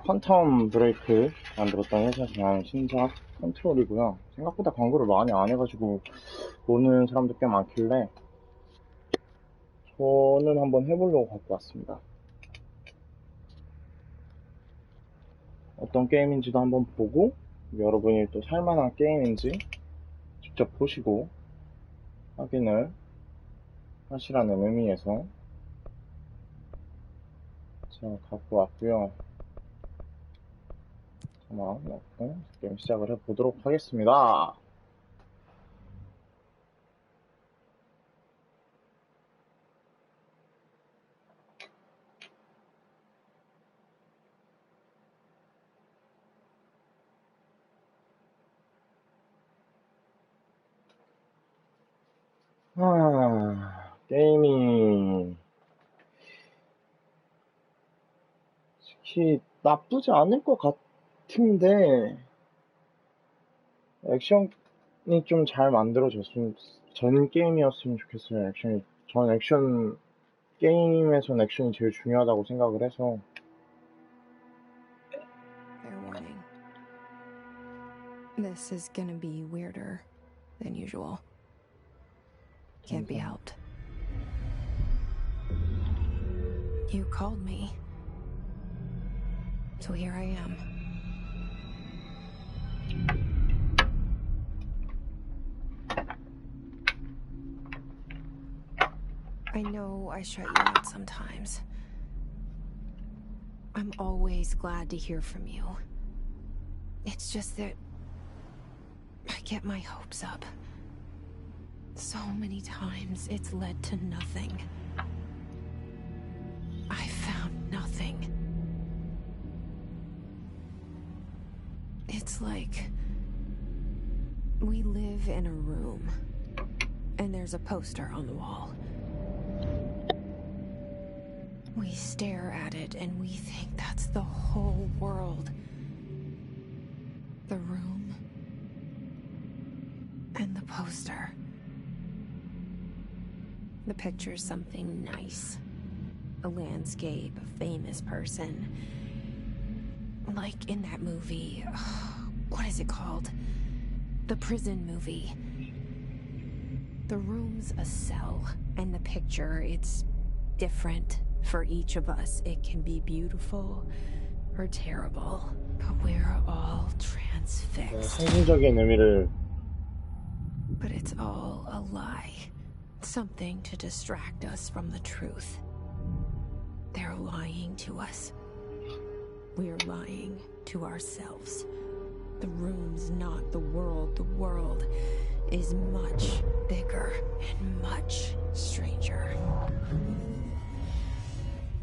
퀀텀 브레이크 만들었던 회사에서 나온 신작 컨트롤이고요. 생각보다 광고를 많이 안 해가지고 보는 사람도 꽤 많길래 저는 한번 해보려고 갖고 왔습니다. 어떤 게임인지도 한번 보고 여러분이 또 살만한 게임인지 직접 보시고 확인을 하시라는 의미에서 제가 갖고 왔고요. 잠깐만 넣고 게임 시작을 해보도록 하겠습니다. 게임이 특히 나쁘지 않을 것 같은데 액션이 좀 잘 만들어졌으면 전 게임이었으면 좋겠어요. 액션이 전 액션 게임에선 액션이 제일 중요하다고 생각을 해서. Fair warning. This is gonna be weirder than usual. Can't be helped. You called me. So here I am. I know I shut you out sometimes. I'm always glad to hear from you. It's just that I get my hopes up. So many times it's led to nothing. I found nothing. It's like we live in a room and there's a poster on the wall. We stare at it and we think that's the whole world. The room and the poster. The picture's something nice. A landscape, a famous person. Like in that movie, what is it called? The prison movie. The room's a cell, and the picture, it's different for each of us. It can be beautiful or terrible, but we're all transfixed. 상징적인 의미를. But it's all a lie. Something to distract us from the truth. They're lying to us. We're lying to ourselves. The room's not the world. The world is much bigger and much stranger.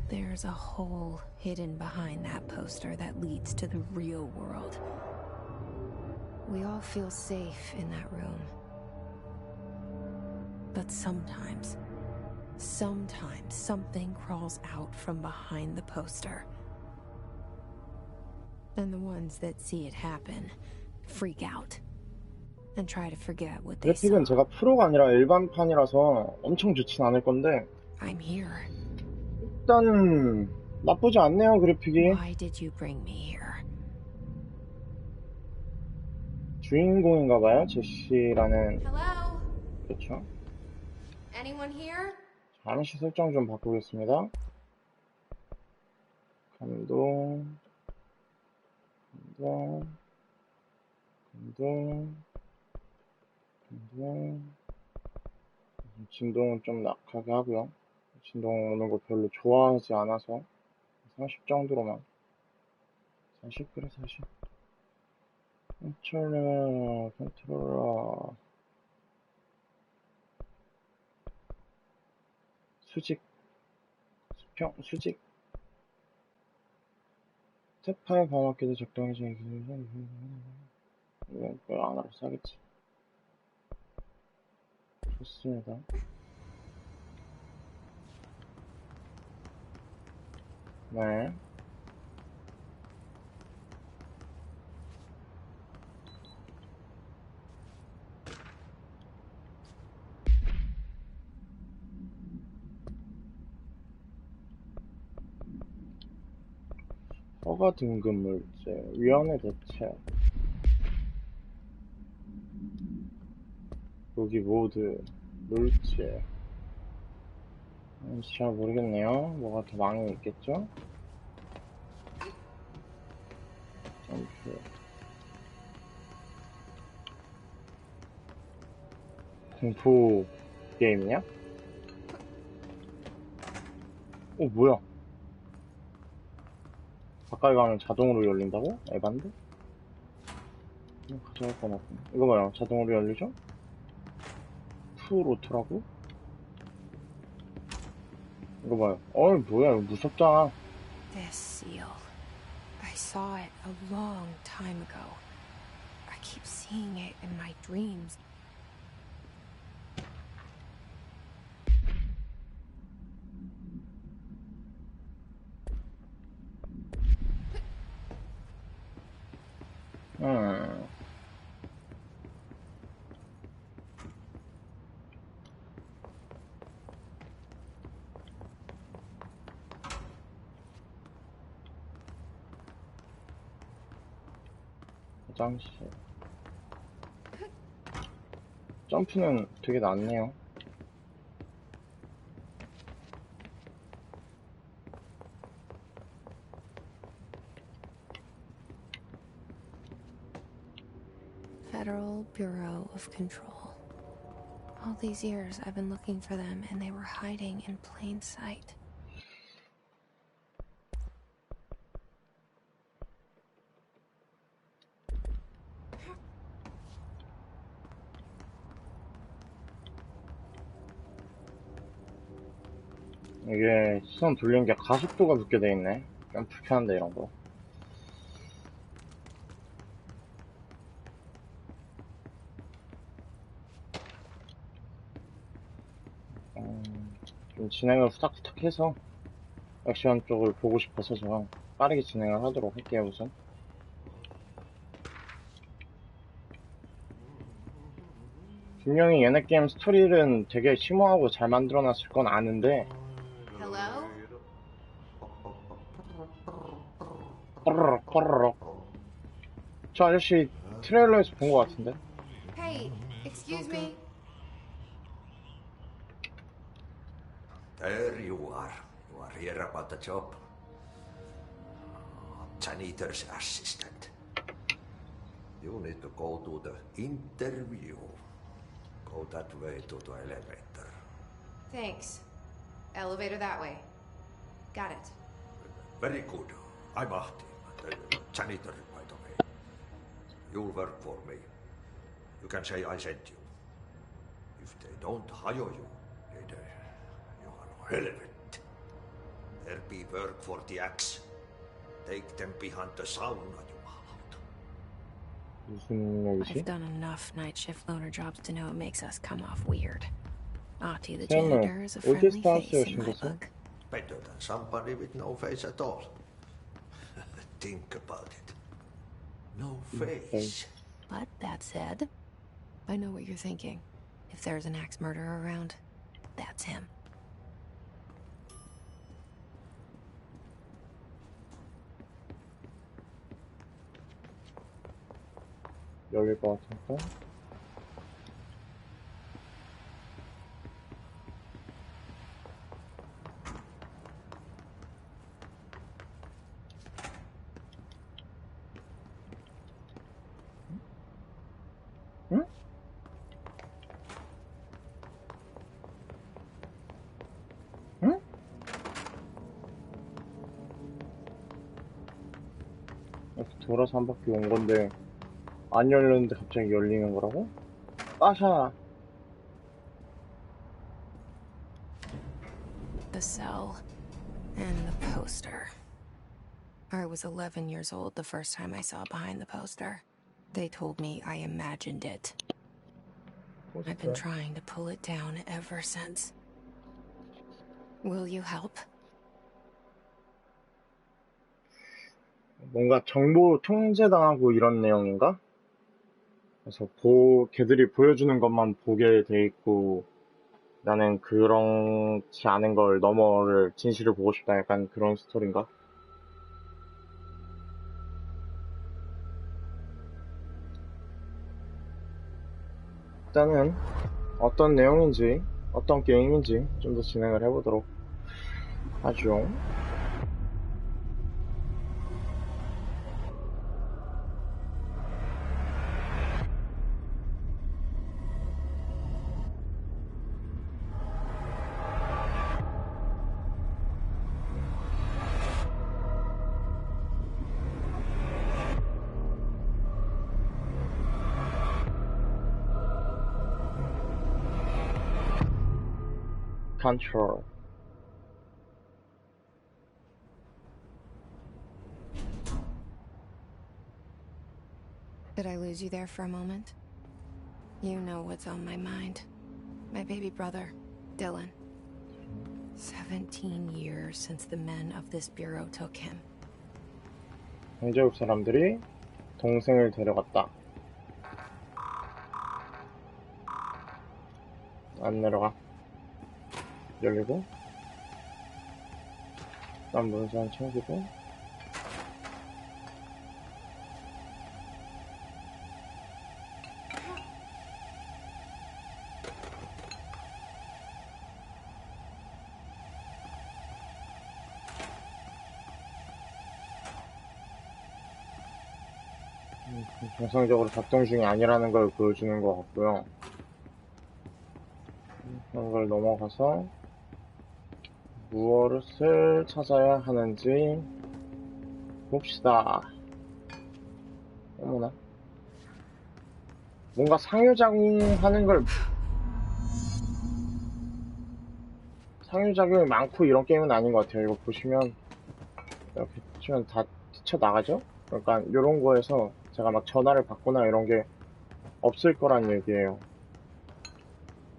There's a hole hidden behind that poster that leads to the real world. We all feel safe in that room. But sometimes something crawls out from behind the poster. And the ones that see it happen freak out and try to forget what they saw. 그래픽은 제가 프로가 아니라 일반판이라서 엄청 좋진 않을 건데 I'm here. 일단은 나쁘지 않네요, 그래픽이. Why did you bring me here? 주인공인가봐요, 제시라는. Hello? 그렇죠. Anyone here? 잠시 설정 좀 바꾸겠습니다. 감동, 진동은 좀 약하게 하고요. 진동 오는 거 별로 좋아하지 않아서 30 정도로만. 40 그래 40. 컨트롤러 수직 수직 스텝파에 방어기도 적당히 이건 안 알아서 하겠지. 좋습니다. 네. 허가 등급 물질, 위원회 대책, 여기 모드, 물질. 잘 모르겠네요. 뭐가 더 많이 있겠죠? 점프. 공포 게임이냐? 뭐야? 가까이 가면 자동으로 열린다고? 에반데? 가져갈 건 없네. 이거 봐요. 자동으로 열리죠? 풀 오토라고? 이거 봐요. 뭐야. 이거 무섭잖아. This seal. I saw it a long time ago. I keep seeing it in my dreams. 음. 화장실. 점프는 되게 낫네요. Federal Bureau of Control. All these years I've been looking for them and they were hiding in plain sight. 이게 시선 돌리는 게 가속도가 붙게 돼 있네. 좀 불편한데 이런 거. 좀 진행을 후딱후딱 해서 액션 쪽을 보고 싶어서 제가 빠르게 진행을 하도록 할게요. 우선 분명히 얘네 게임 스토리는 되게 심오하고 잘 만들어놨을 건 아는데 Hello? 뽀르륵 저 아저씨 트레일러에서 본 것 같은데. Hey, excuse me. There you are. You are here about the job. Janitor's assistant. You need to go to the interview. Go that way to the elevator. Thanks. Elevator that way. Got it. Very good. I'm Ahti, the janitor, by the way. You'll work for me. You can say I sent you. If they don't hire you, you are no relevant. There be work for the axe. Take them behind the sauna, jumalauta. 무슨 얘기지? I've done enough night shift loner jobs to know it makes us come off weird. Ahti the 쌤은 janitor is a 어디 friendly 스타일이에요, face in my 신고서? book. Better than somebody with no face at all. Think about it. No face. But that said, I know what you're thinking. If there's an axe murderer around, that's him. 열릴 것 같으니까. 응? 응? 이렇게 돌아서 한 바퀴 온 건데 안 열렸는데 갑자기 열리는 거라고? 빠샤. The cell and the poster. I was 11 years old the first time I saw behind the poster. They told me I imagined it. I've been trying to pull it down ever since. Will you help? 뭔가 정보 통제당하고 이런 내용인가? 그래서 걔들이 보여주는 것만 보게 돼 있고 나는 그렇지 않은 걸 너머를 진실을 보고 싶다 약간 그런 스토리인가? 일단은 어떤 내용인지 어떤 게임인지 좀 더 진행을 해보도록 하죠. Control. Did I lose you there for a moment? You know what's on my mind. My baby brother, Dylan. 17 years since the men of this bureau took him. 경제국 사람들이 동생을 데려갔다. 안 내려가. 열리고 난 문상 챙기고 정상적으로 작동 중이 아니라는 걸 보여주는 것 같고요. 그런 걸 넘어가서 무엇을 찾아야 하는지 봅시다. 어머나. 뭔가 상호작용하는 걸 상호작용이 많고 이런 게임은 아닌 것 같아요. 이거 보시면 이렇게 치면 다 뛰쳐나가죠? 그러니까 이런 거에서 제가 막 전화를 받거나 이런 게 없을 거란 얘기예요.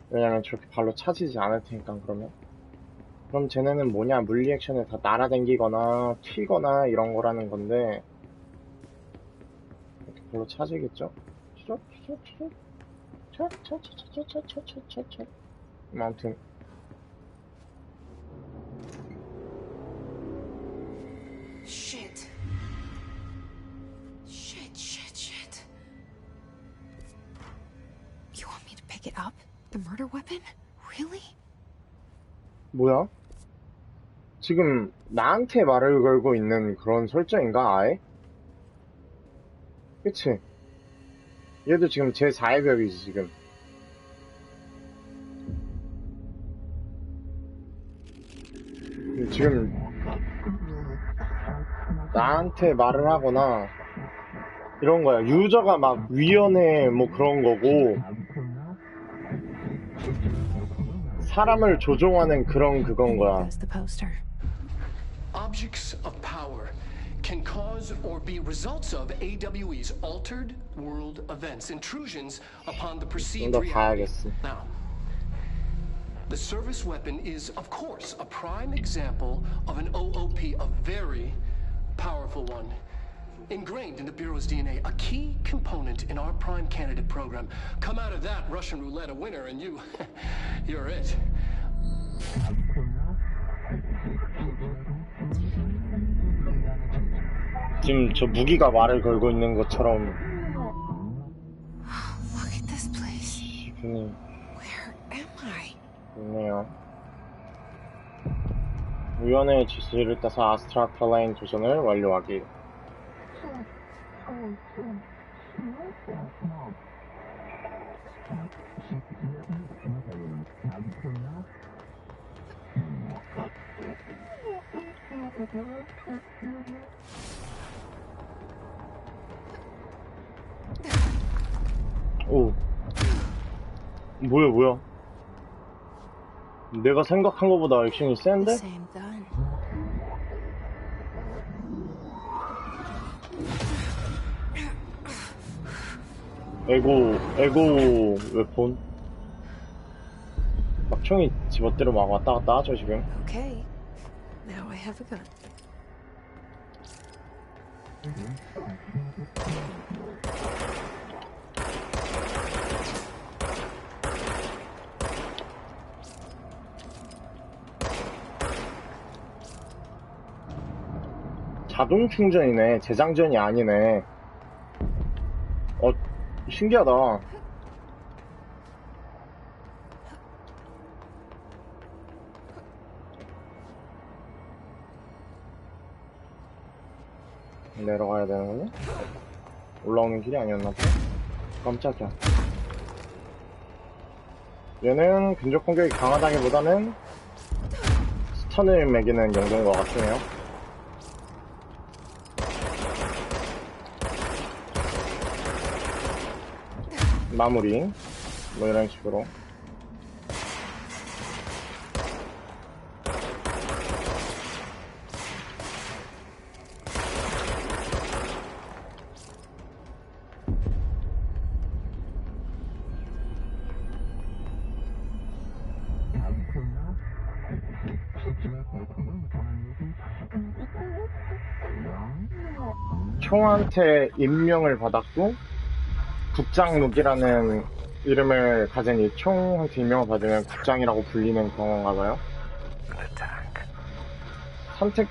왜냐면 저렇게 발로 차지지 않을 테니까. 그럼 쟤네는 뭐냐, 물리 액션에 다 날아다니거나 튀거나 이런 거라는 건데 이렇게 발로 차지겠죠? 아무튼 Shit. Shit. You want me to pick it up? The murder weapon? Really? 뭐야? 지금 나한테 말을 걸고 있는 그런 설정인가, 아예? 그치? 얘도 지금 제 4의 벽이지, 지금. 지금 나한테 말을 하거나 이런 거야. 유저가 막 위원회 뭐 그런 거고 사람을 조종하는 그건 거야. There's the poster. Objects of power can cause or be results of AWE's altered world events, intrusions upon the perceived 더 reality. 봐야겠어. Now, the service weapon is, of course, a prime example of an OOP, a very powerful one. Ingrained in the Bureau's DNA, a key component in our prime candidate program. Come out of that Russian roulette a winner and you're it. 지금 저 무기가 말을 걸고 있는 것처럼 Look at this place. 기분이 Where am I? 좋네요. 위원회의 지시를 따서 아스트라탈라인 도전을 완료하기. 오, 뭐야? 내가 생각한 것보다 액션이 센데? Same gun. 에고 웨폰. 막 총이 집어대로 막 왔다 갔다 하죠, 지금. Okay. Now I have a gun. 자동 충전이네. 재장전이 아니네. 신기하다. 내려가야 되는 거냐? 올라오는 길이 아니었나 보다. 깜짝이야. 얘는 근접 공격이 강하다기보다는 스턴을 매기는 용도인 것 같으네요. 마무리. 뭐 이런 식으로. 총한테 임명을 받았고 국장룩이라는 이름을 가진 이 총한테 임명을 받으면 국장이라고 불리는 그런가 봐요. 선택된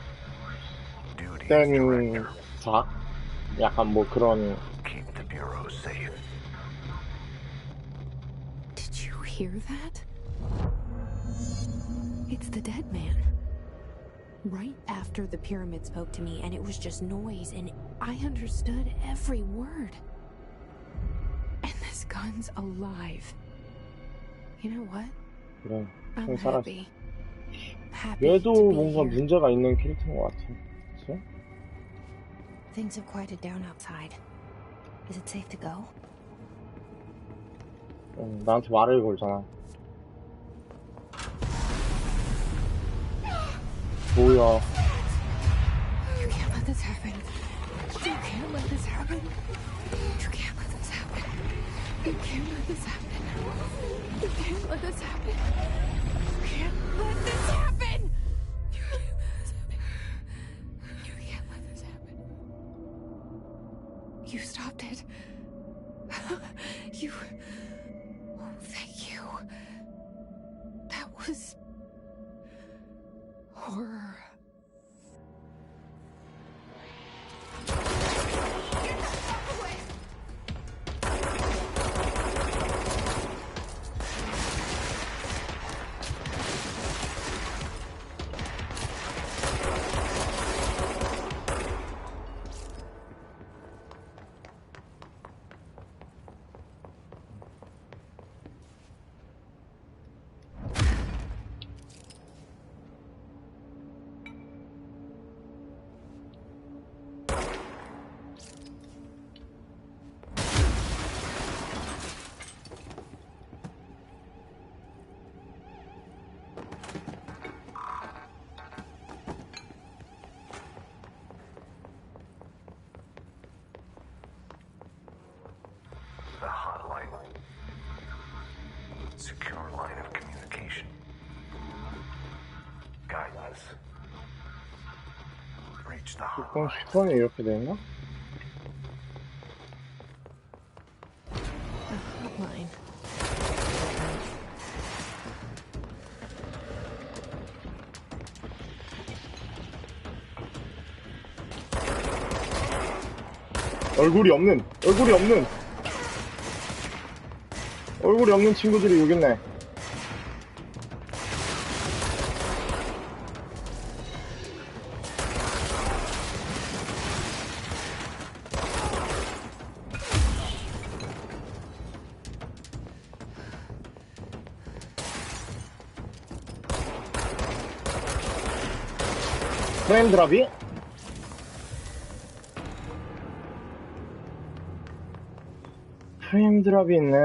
자? 약간 뭐 그런. Did you hear that? It's the dead man. Right after the pyramid spoke to me, and it was just noise, and I understood every word. And this gun's alive. You know what? 그래, I'm 총 살았어. happy. Happy 얘도 to be 뭔가 here. 문제가 있는 캐릭터인 것 같아. 그치? Things have quieted down outside. Is it safe to go? 나한테 말을 걸잖아. 뭐야. You can't let this happen. You can't let this happen. You can't let this happen. You can't let this happen. You can't let this happen. You can't let this happen. You can't let this happen. You can't let this happen. You stopped it. You. Oh, thank you. That was horror. The hotline. Secure line of communication. Guidance. Reach the 그럼 hotline. 스톤이 이렇게 되나? Hotline. 얼굴이 없는 친구들이 여기 있네. 프레임 드랍이? 프레임 드랍이 있네.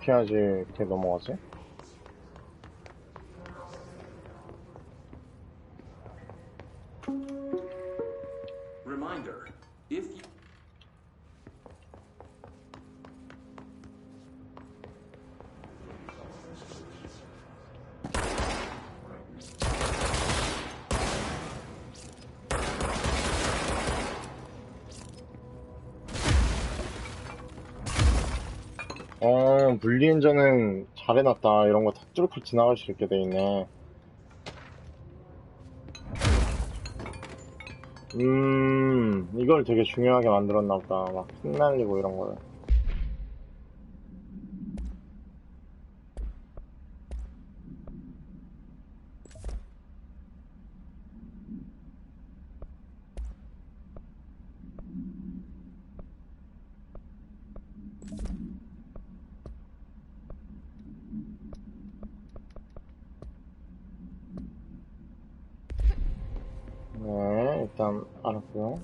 어떻게 해야지 이렇게 넘어가지? Reminder, if you... 물리엔저는 잘 해놨다. 이런 거 다 뚫고 지나갈 수 있게 돼 있네. 이걸 되게 중요하게 만들었나 보다. 막 흩날리고 이런 거를. 네, 일단 알았고요.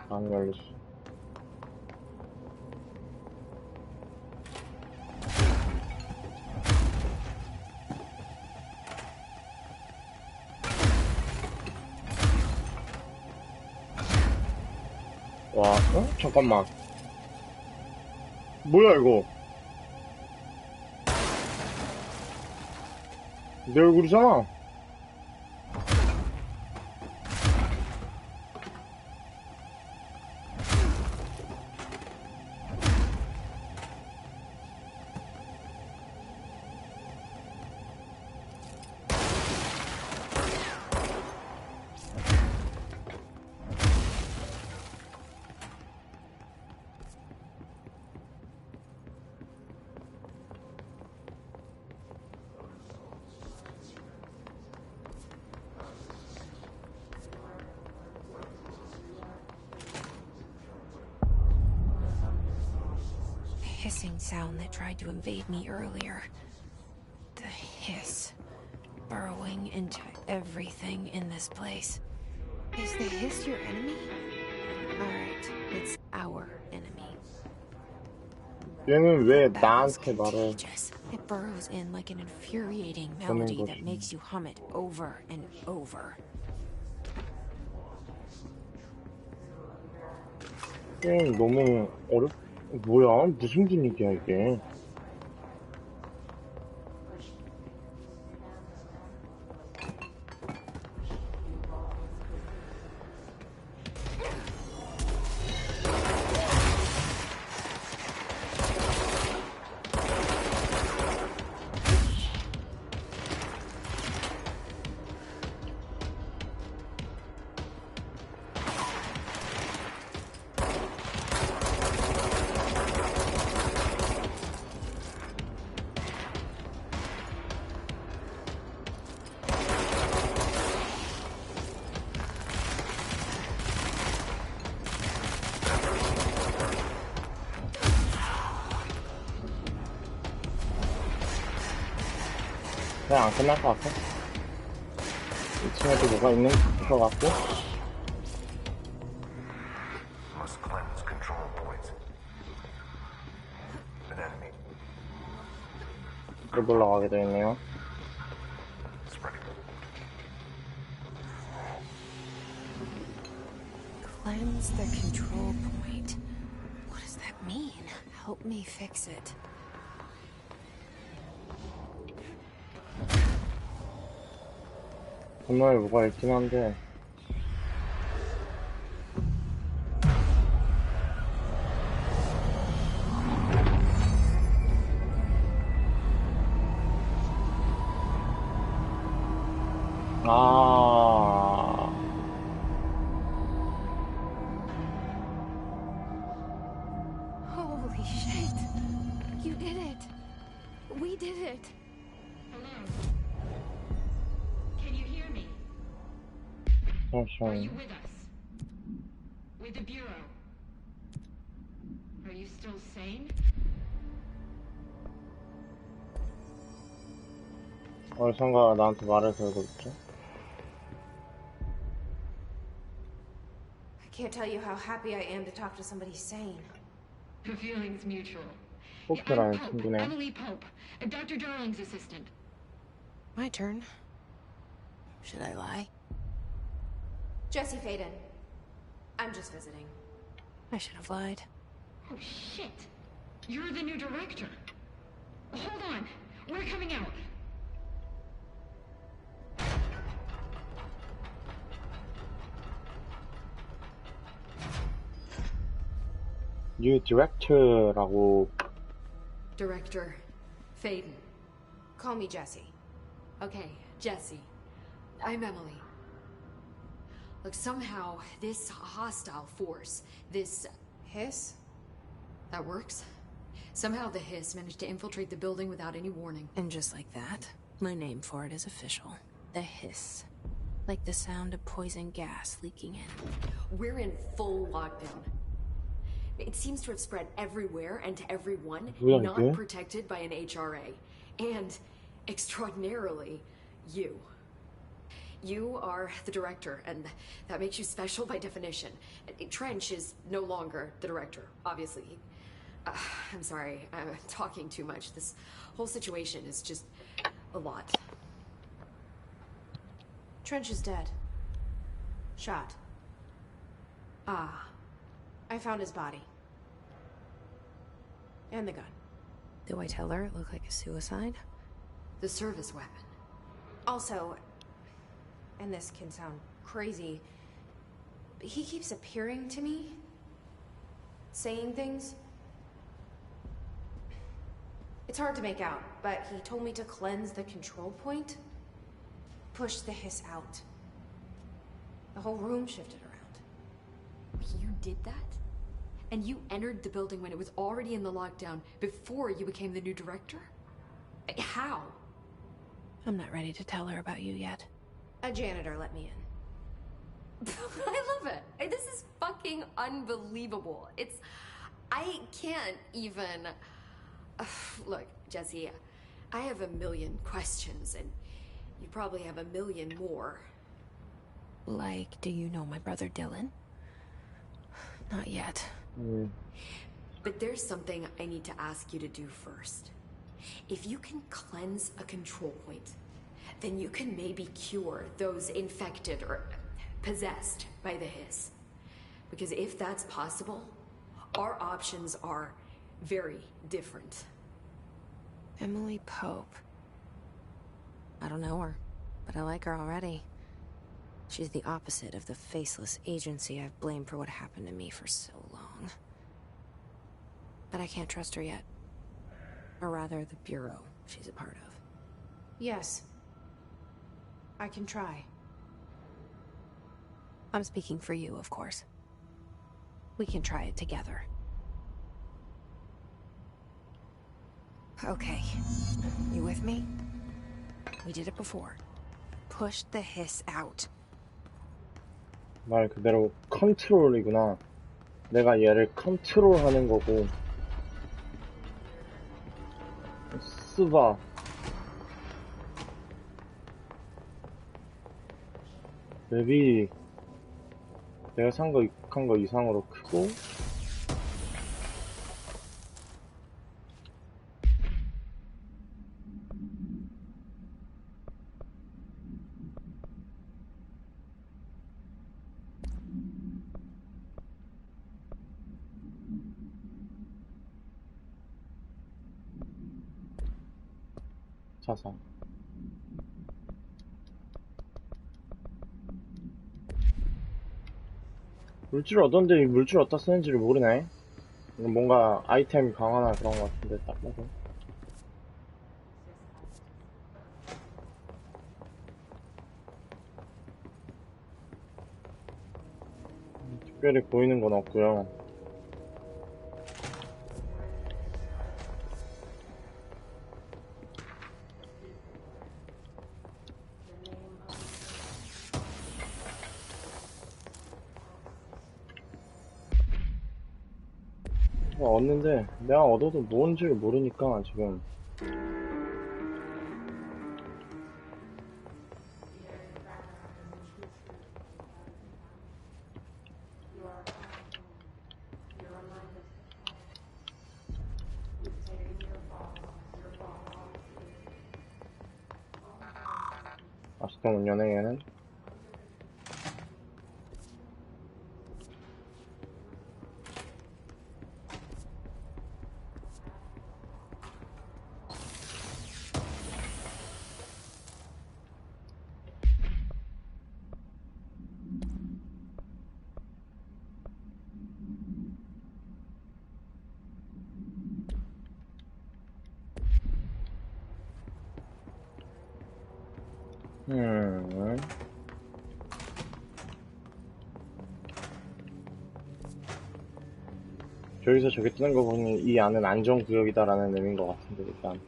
안 열리지. 와, 잠깐만. 뭐야, 이거? 내 얼굴이잖아. Hissing sound that tried to invade me earlier. The hiss, burrowing into everything in this place. Is the hiss your enemy? Alright, it's our enemy. 얘는 왜 Battle's 나한테 말해? contagious. It burrows in like an infuriating melody that makes you hum it over and over. 게임 너무 뭐야? 무슨 분위기야, 이게? 그냥 안 끝날 것 같아. 2층에도 뭐가 있는 것 같고. Must cleanse control points. An enemy. 또 올라가게 되어 있네요. Spreading. Cleanse the control point. What does that mean? Help me fix it. 건너에 뭐가 있긴 한데. 아. Holy shit! You did it! We did it! Hello? Can you hear me? Are you 잠시만요. with us? With the Bureau? Are you still sane? 어디선가 나한테 말을 걸고 있죠? Can't tell you how happy I am to talk to somebody sane. The feeling's mutual. 포크라는 I'm Pope, 친구네. Emily Pope, Dr. Darling's assistant. My turn. Should I lie? Jesse Faden. I'm just visiting. I should have lied. Oh, shit. You're the new director. Hold on. We're coming out. New Director라고. Director Faden. Call me Jesse. Okay, Jesse. I'm Emily. Look, somehow this hostile force, this... Hiss? that works? Somehow the Hiss managed to infiltrate the building without any warning. And just like that, my name for it is official. The hiss. Like the sound of poison gas leaking in. We're in full lockdown. It seems to have spread everywhere and to everyone, Really not good? protected by an HRA. And, extraordinarily, you. You are the director, and that makes you special by definition. Trench is no longer the director, obviously. I'm sorry, I'm talking too much. This whole situation is just a lot. Trench is dead. Shot. Ah, I found his body. And the gun. Do I tell her it looked like a suicide? the service weapon. Also, and this can sound crazy, but he keeps appearing to me, saying things. It's hard to make out, but he told me to cleanse the control point, push the hiss out. The whole room shifted around. You did that? And you entered the building when it was already in the lockdown before you became the new director? How? I'm not ready to tell her about you yet. A janitor let me in. I love it. This is fucking unbelievable. I can't even... Look, Jesse, I have a million questions, and you probably have a million more. Like, do you know my brother Dylan? Not yet. But there's something I need to ask you to do first. If you can cleanse a control point, then you can maybe cure those infected or possessed by the hiss. Because if that's possible, our options are very different. Emily Pope. I don't know her, but I like her already. She's the opposite of the faceless agency I've blamed for what happened to me for so long. But I can't trust her yet. Or rather, the Bureau she's a part of. Yes. I can try. I'm speaking for you, of course. We can try it together. Okay. You with me? We did it before. Push the hiss out. 말 그대로 컨트롤이구나. 내가 얘를 컨트롤하는 거고. 스바. 맵이 내가 산 거 이상으로 크고. 자산. 물줄 얻었는데 이 물줄 어디다 쓰는지를 모르네. 이거 뭔가 아이템 강화나 그런 거 같은데 딱 봐도. 특별히 보이는 건 없고요. 얻는데 내가 얻어도 뭔지를 모르니까 지금. 연애 얘는. 저기서 저기 뜨는 거 보니 이 안은 안전구역이다라는 의미인 것 같은데, 일단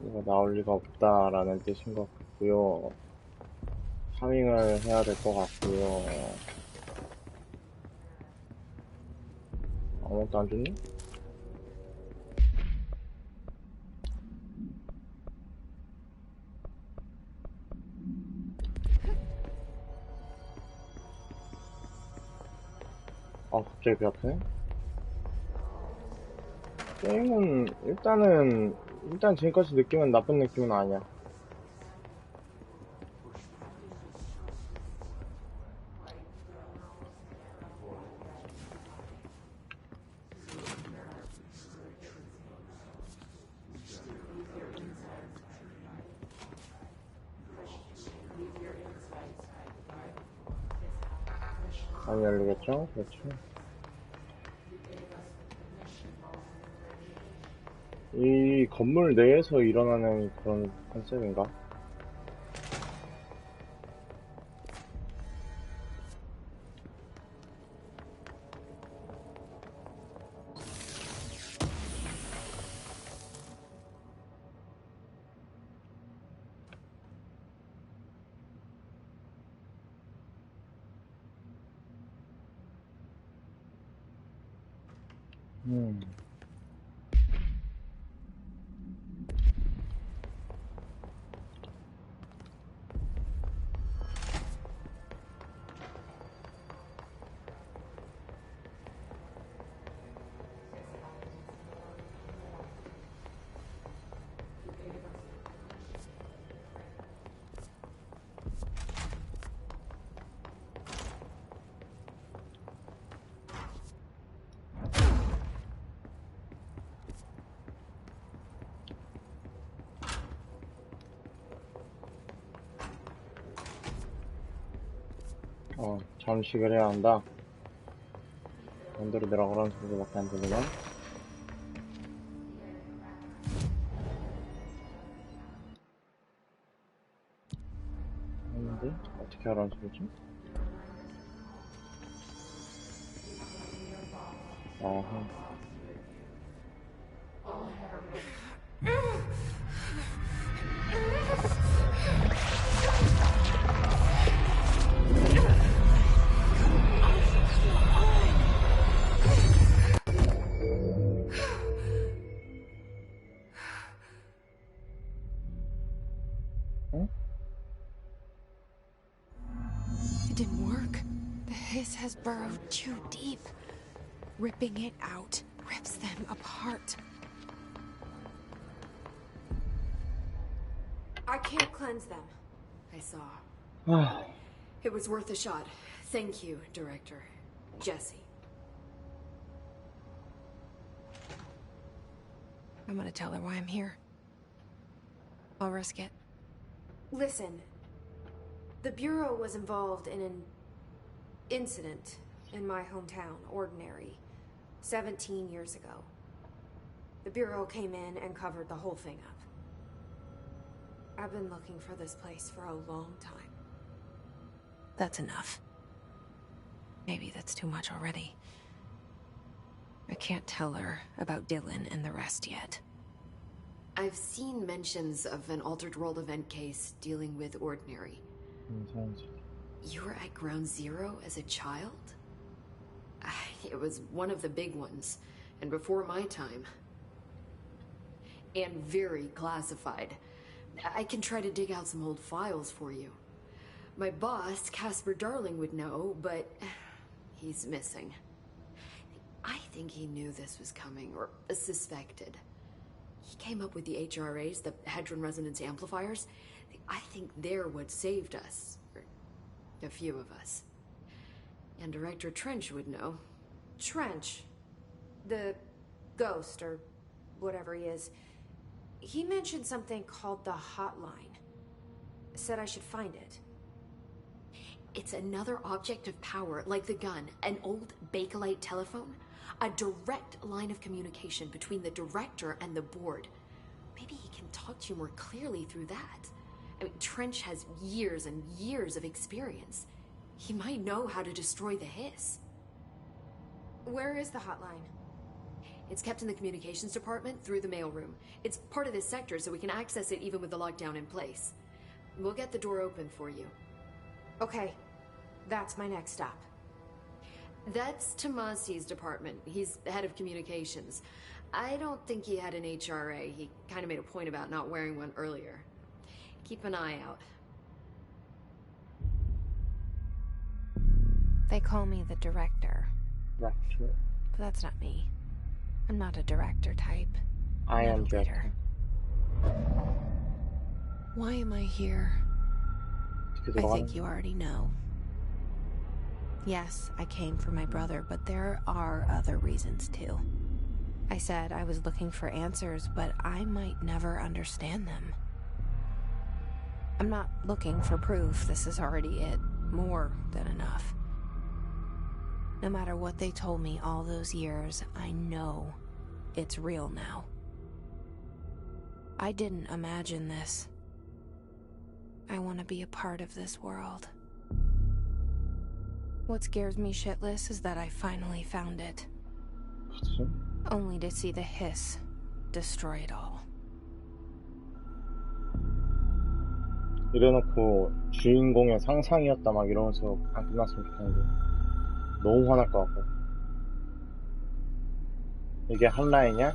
이거 나올 리가 없다라는 뜻인 것 같고요. 파밍을 해야 될 것 같고요. 아무것도 안 줬니? 아, 갑자기 배 아프네? 게임은 일단 지금까지 느낌은 나쁜 느낌은 아니야. 안 열리겠죠? 그렇죠. 이 건물 내에서 일어나는 그런 컨셉인가? 음. 잠식을 해야 한다. 반대로 내려가라는 소리밖에 안 들리나? 했는데? 어떻게 하라는 소리지? 아하. 응? It didn't work. The hiss has burrowed too deep. Ripping it out rips them apart. I can't cleanse them. I saw. 아, It was worth a shot. Thank you, Director. Jesse. I'm gonna tell her why I'm here. I'll risk it. Listen, the Bureau was involved in an incident in my hometown, Ordinary, 17 years ago. The Bureau came in and covered the whole thing up. I've been looking for this place for a long time. That's enough. Maybe that's too much already. I can't tell her about Dylan and the rest yet. I've seen mentions of an Altered World event case dealing with Ordinary. You were at Ground Zero as a child? It was one of the big ones, and before my time. And very classified. I can try to dig out some old files for you. My boss, Casper Darling, would know, but he's missing. I think he knew this was coming, or suspected. He came up with the HRAs, the Hadron Resonance Amplifiers. I think they're what saved us. Or a few of us. And Director Trench would know. Trench. The ghost, or whatever he is. He mentioned something called the Hotline. Said I should find it. It's another object of power, like the gun, an old Bakelite telephone. A direct line of communication between the director and the board. Maybe he can talk to you more clearly through that. I mean, Trench has years and years of experience. He might know how to destroy the hiss. Where is the hotline? It's kept in the communications department through the mailroom. It's part of this sector, so we can access it even with the lockdown in place. We'll get the door open for you. Okay, that's my next stop. That's Tomasi's department. He's the head of communications. I don't think he had an HRA. He kind of made a point about not wearing one earlier. Keep an eye out. They call me the director, Director. but that's not me. I'm not a director type. I Not am a director. Why am I here? I think you already know. Yes, I came for my brother, but there are other reasons too. I said I was looking for answers, but I might never understand them. I'm not looking for proof. This is already it. More than enough. No matter what they told me all those years, I know it's real now. I didn't imagine this. I want to be a part of this world. What scares me shitless is that I finally found it. 그치? Only to see the hiss destroy it all. 이래놓고 주인공의 상상이었다 막 이러면서 안 끝났으면 좋겠는데 너무 화날 것 같고. 이게 한 라인이야?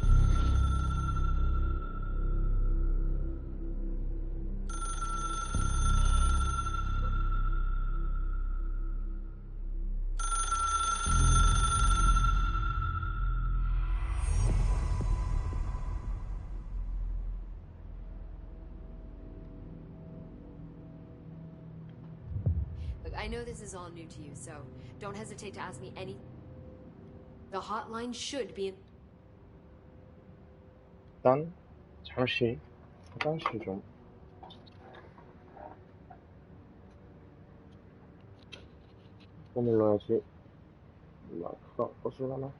Look, I know this is all new to you, so don't hesitate to ask me any... The hotline should be in... 일단 잠시 화장실 좀. 또 눌러야지. 마이크가 꺼질라나?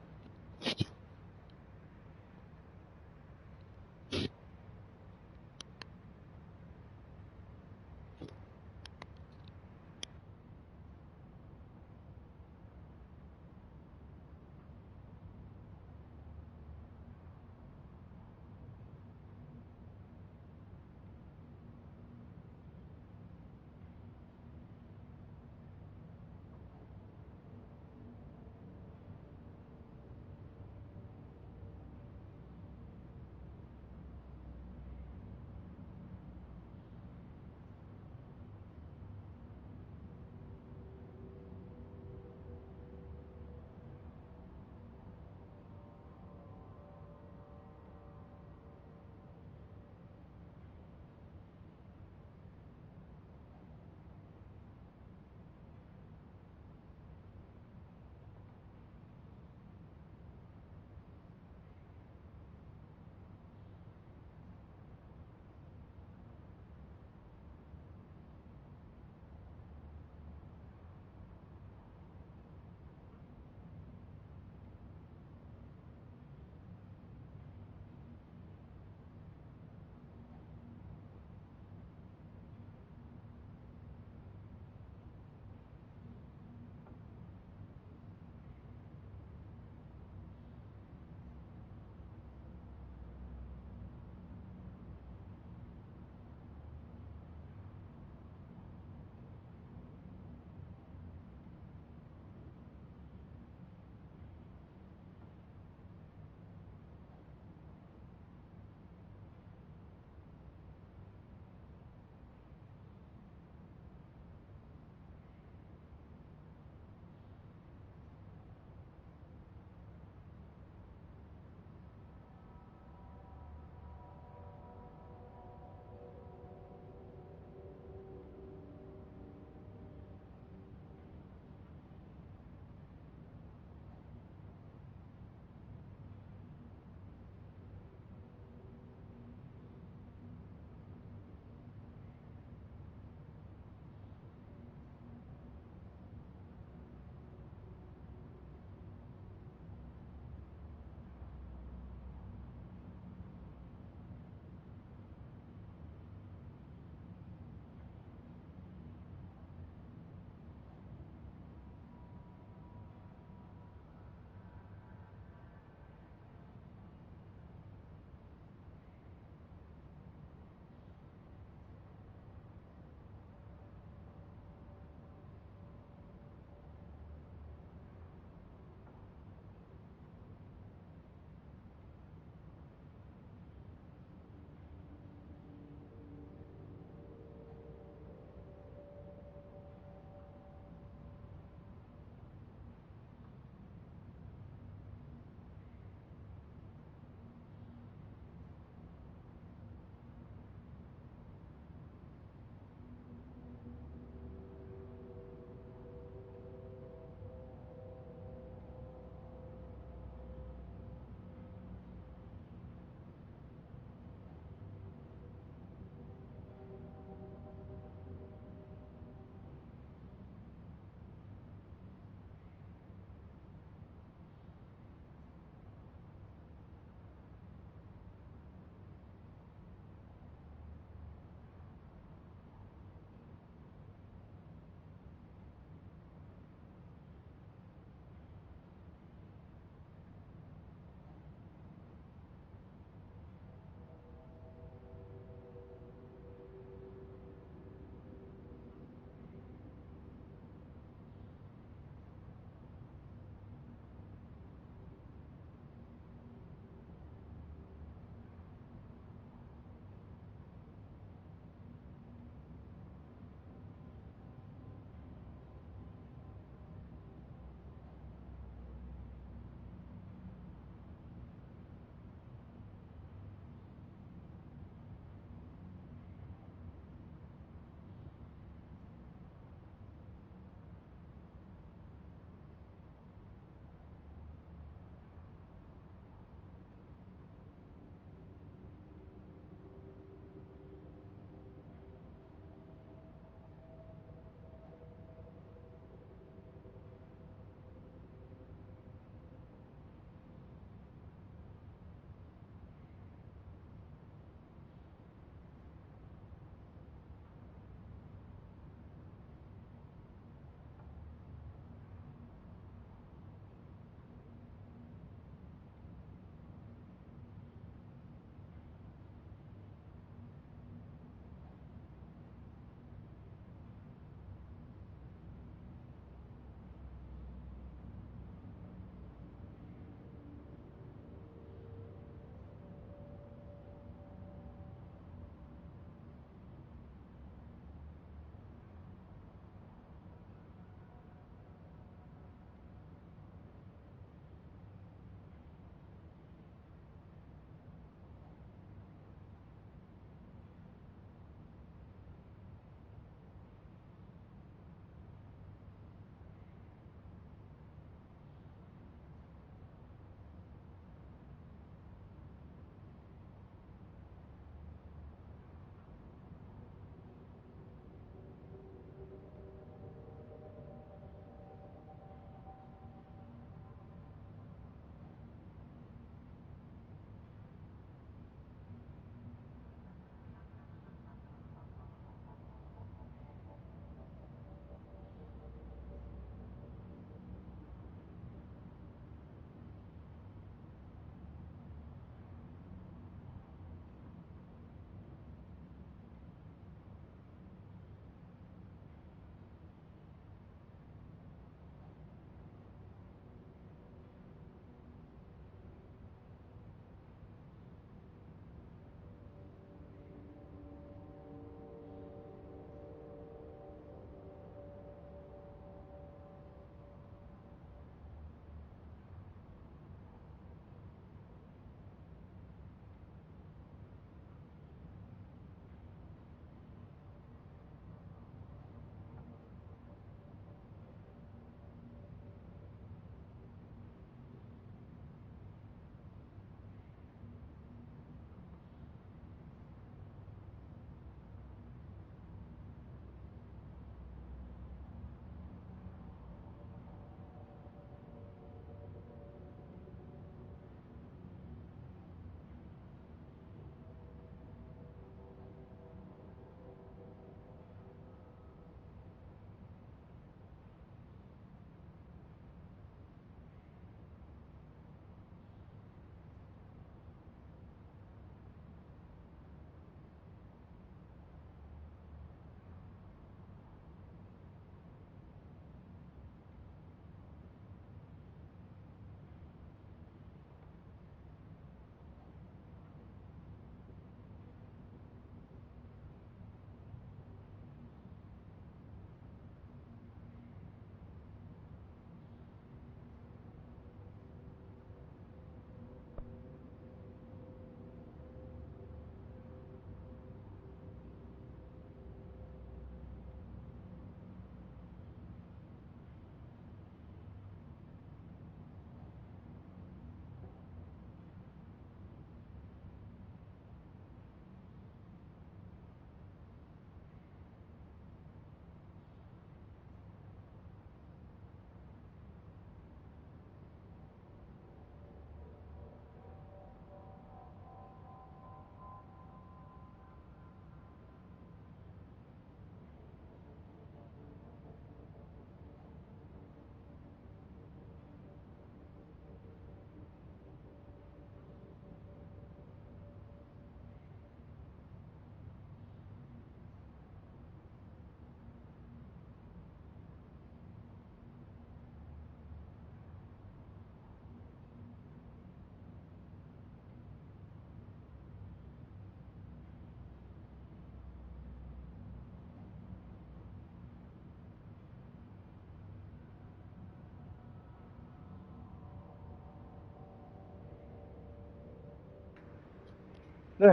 네,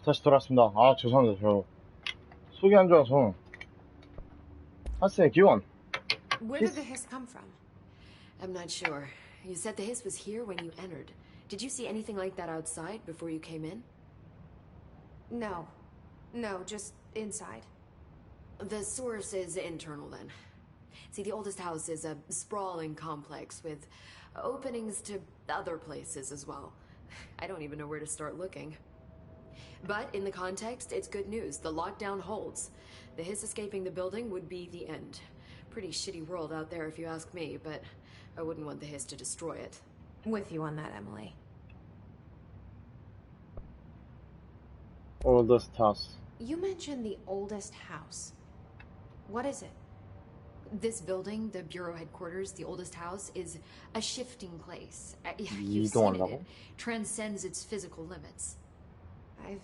다시 돌아왔습니다. 죄송합니다. 저 속이 안 좋아서. 하스의 기원. Where did the hiss come from? I'm not sure. You said the hiss was here when you entered. Did you see anything like that outside before you came in? No. No, just inside. The source is internal then. See, the oldest house is a sprawling complex with openings to other places as well. I don't even know where to start looking. But in the context, it's good news. The lockdown holds. The hiss escaping the building would be the end. Pretty shitty world out there if you ask me, but I wouldn't want the hiss to destroy it. With you on that, Emily. Oldest house. You mentioned the oldest house. What is it? This building, the Bureau headquarters, the oldest house, is a shifting place. You've seen it. It transcends its physical limits. I've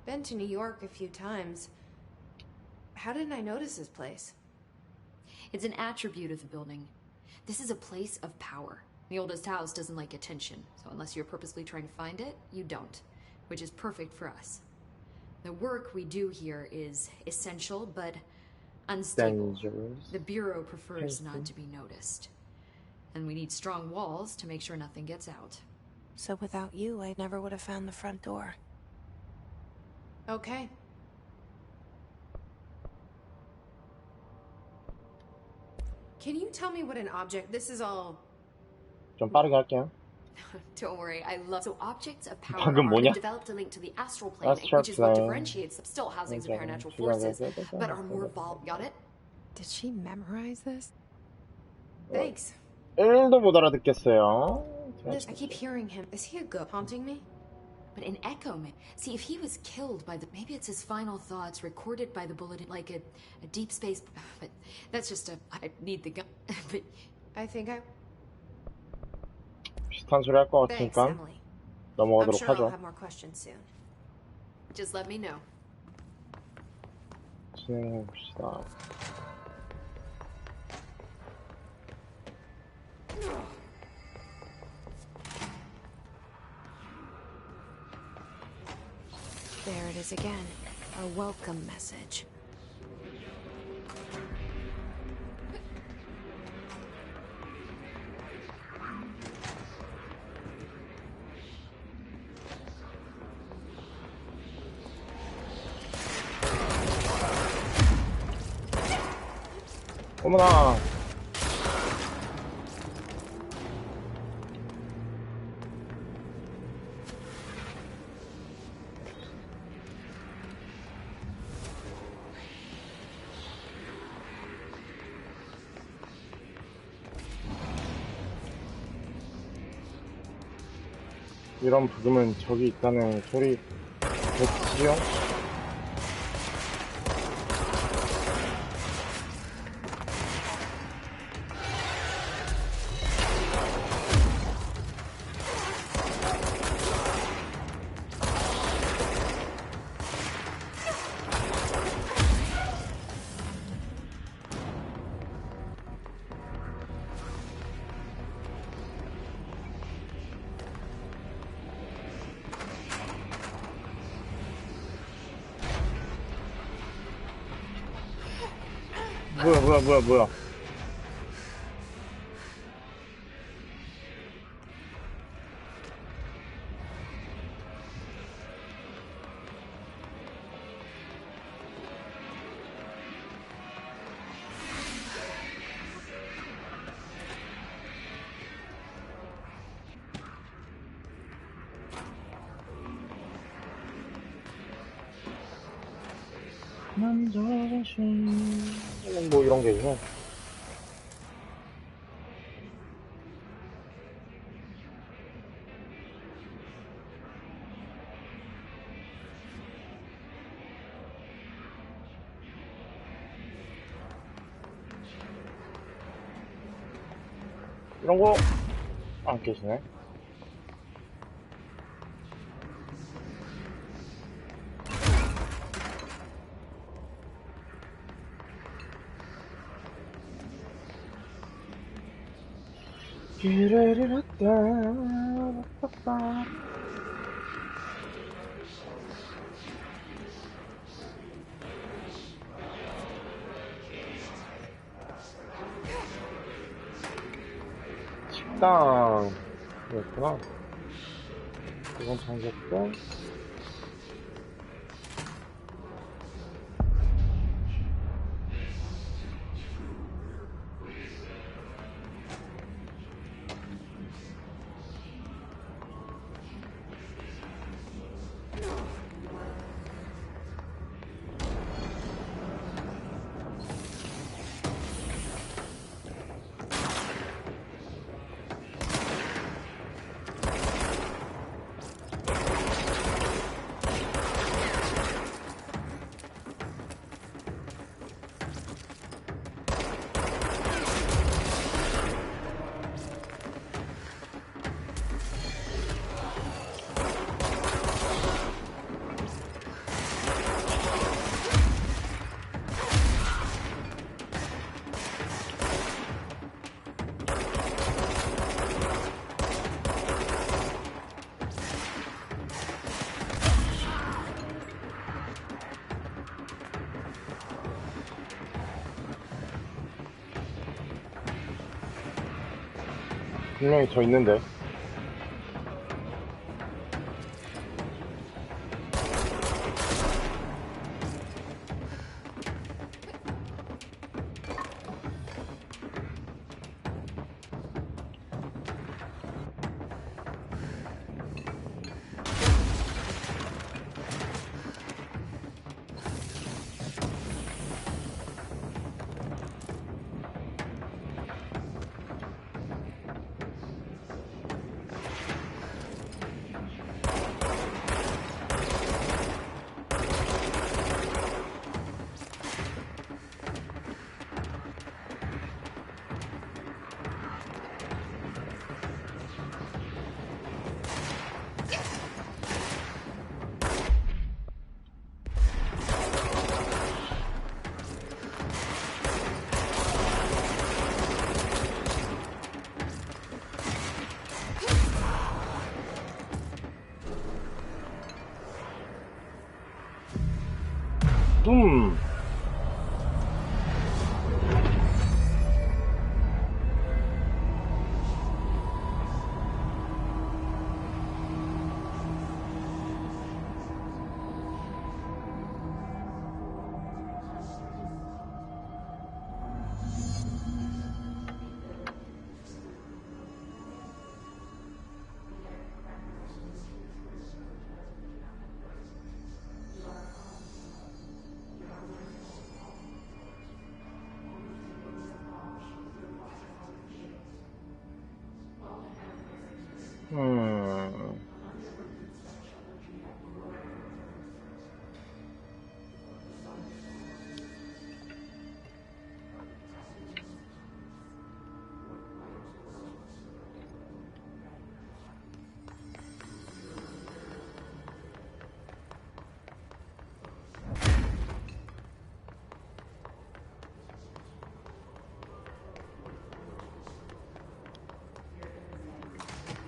been to New York a few times. How didn't I notice this place? It's an attribute of the building. This is a place of power. The oldest house doesn't like attention, so unless you're purposely trying to find it, you don't, which is perfect for us. The work we do here is essential, but unstable. Dangerous. The Bureau prefers not to be noticed. And we need strong walls to make sure nothing gets out. So without you, I never would have found the front door. Okay. Can you tell me what an object... This is all... 좀 빠르게 할게요. Don't worry, I love... So objects of power 방금 뭐냐? are developed to link to the astral plane, Astral which is what plane. differentiates them. Still housings of paranatural forces, but are more got it? Did she memorize this? Thanks. 1도 못 알아듣겠어요. I keep hearing him. Is he a ghost haunting me? But an echo, man. See, if he was killed by the... Maybe it's his final thoughts recorded by the bullet, like a deep space... But that's just a... I need the gun. But... I think I... 비슷한 소리 할 것 Thanks, 같으니까 Emily. I'm 넘어가도록 sure I'll 하죠. have more questions soon. Just let me know. 진행해봅시다. There it is again. A welcome message. 어머나. 이런 부금은 저기 있다는 소리겠지요? 뭐야. 남자 자신 뭐 이런 게 있네. 이런 거 안 계시네. 길을 잃었다. 일단 그렇구나. 이건 잠겼고. 분명히 더 있는데. 음.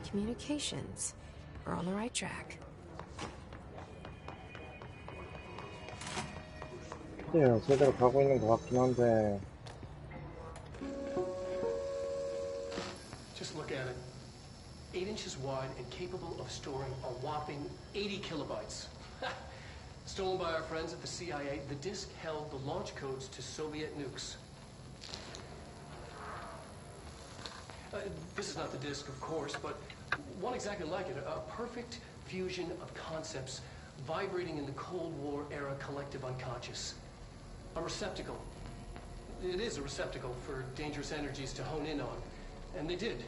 Communications. We're on the right track. 네, 제대로 가고 있는 것 같긴 한데. Just look at it. 8 inches wide and capable of storing a whopping 80 kilobytes. Stolen by our friends at the CIA, the disk held the launch codes to Soviet nukes. This is not the disk, of course, but one exactly like it. A perfect fusion of concepts vibrating in the Cold War era collective unconscious. A receptacle. It is a receptacle for dangerous energies to hone in on. And they did.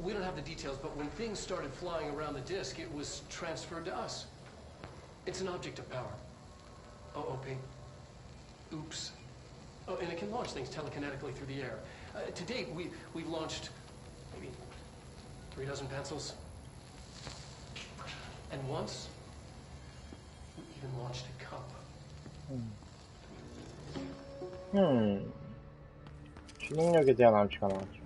We don't have the details, but when things started flying around the disk, it was transferred to us. It's an object of power. OOP. Oops. Oh, and it can launch things telekinetically through the air. To date, we've launched maybe 3 dozen pencils. And once, we even launched a cup. 추능력에 대한 암시가 나왔죠.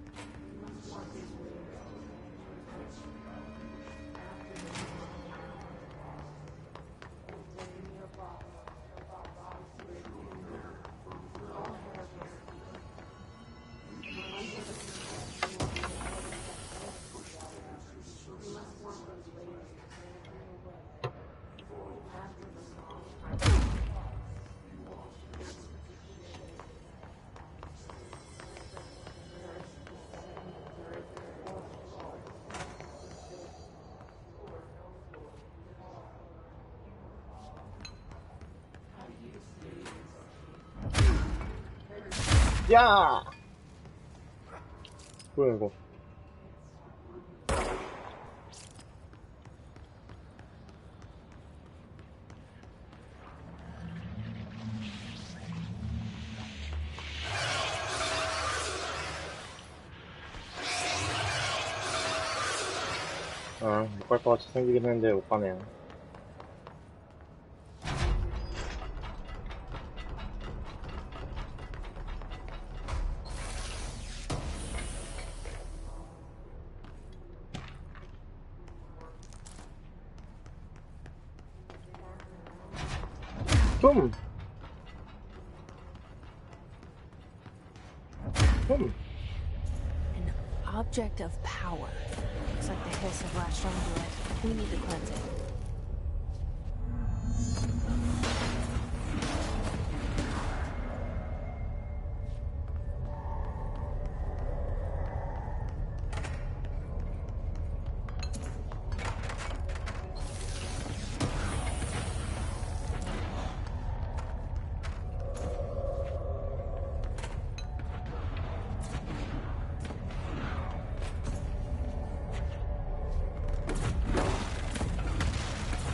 야! 뭐야 이거? 못 갈 것 같이 생기긴 했는데 못 가네요. 좀! An object of power. Looks like the hiss have latched onto it. We need to cleanse it.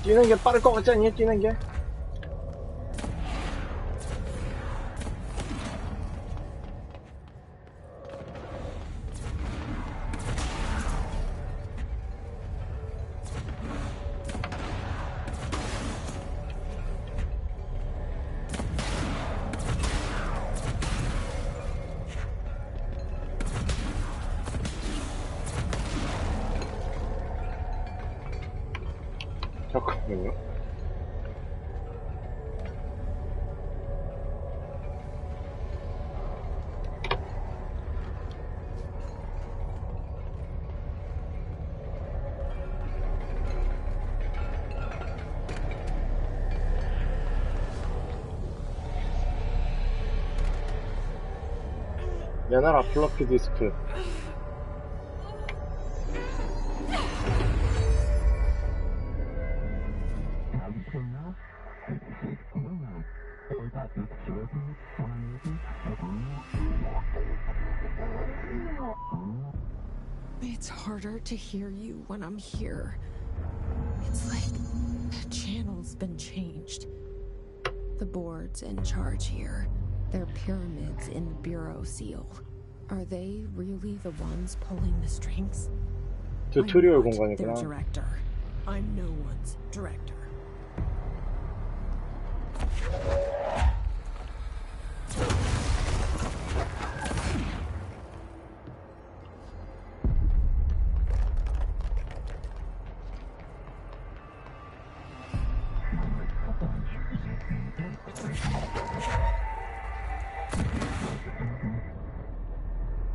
뛰는 게 빠를 것 같지 않니? 뛰는 게? 잠깐만요. 내놔라 플로피 디스크. It's harder to hear you when I'm here. It's like the channel's been changed. The board's in charge here. They're pyramids in the Bureau seal. Are they really the ones pulling the strings? 튜토리얼 I'm not their 공간이구나. director. I'm no one's director.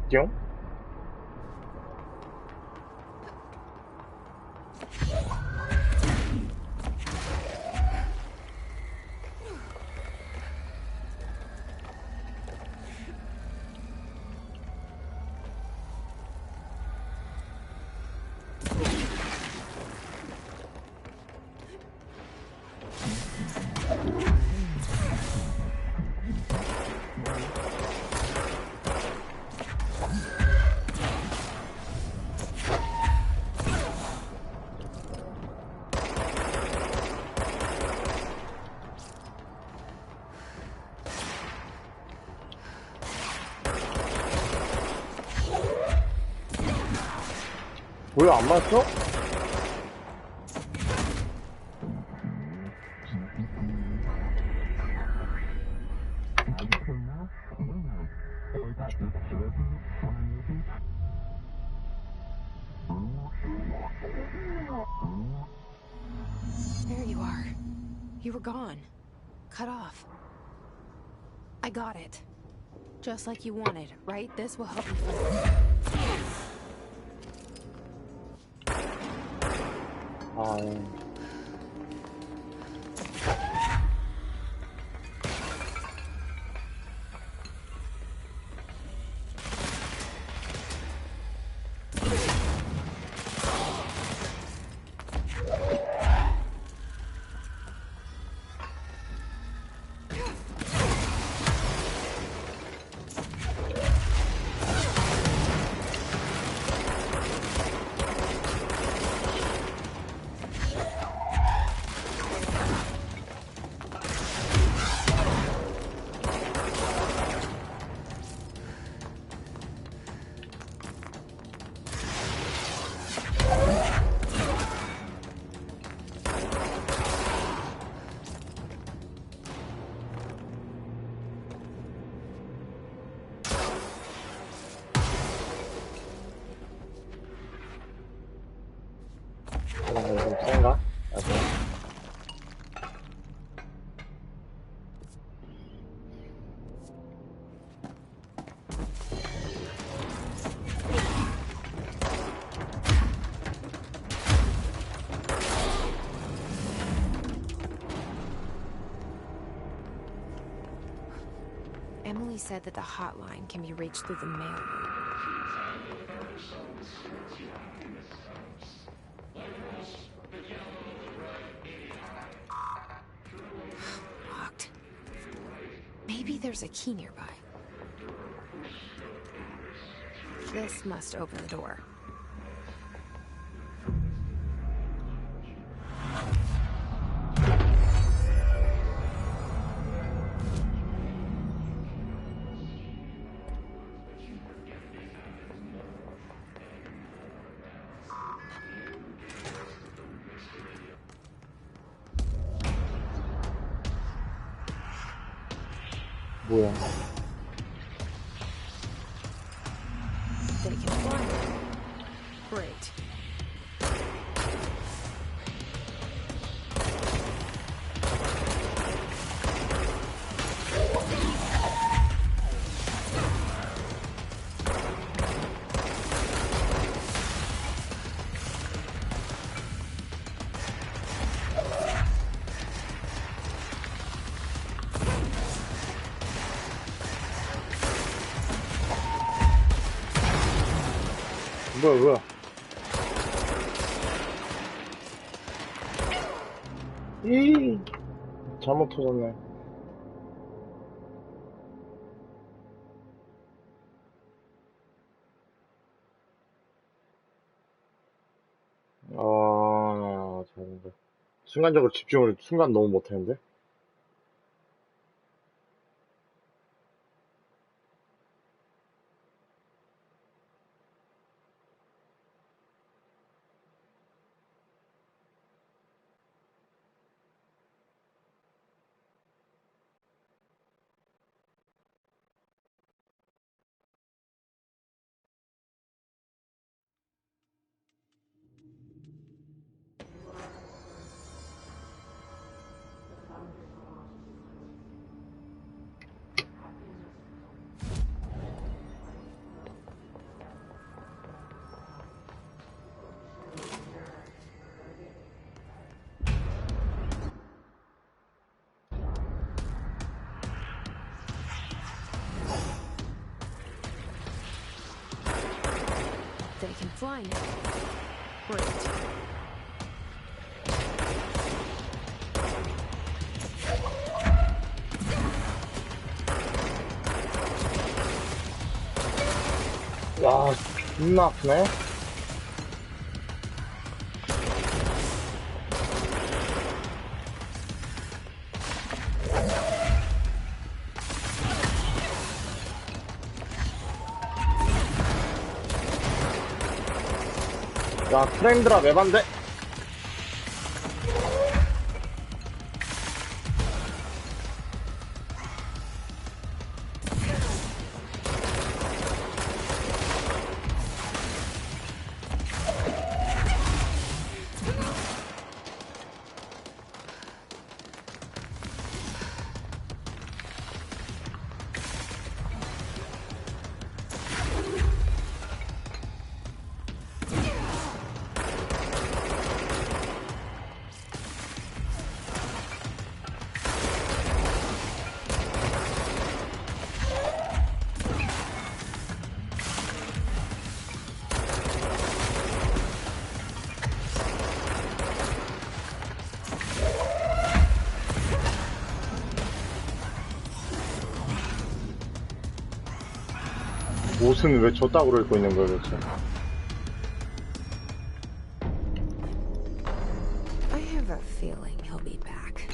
뿅? 뭐야, 안 맞았어? There you are. You were gone. Cut off. I got it. Just like you wanted, right? This will help you find. 이거 좀 센가? 아직. Emily said that the hotline can be reached through the mailroom. Locked. Maybe there's a key nearby. This must open the door. 뭐야? They can fly now. Great. 뭐야? 이 잘못 터졌네. 잘한다. 순간적으로 집중을 순간 너무 못했는데? They can fly now. Great. 야, 존나 아프네? 야, 프레임 드랍 에반데? 옷은 왜 저 따구로 입고 있는 거야, 도대체? I have a feeling he'll be back.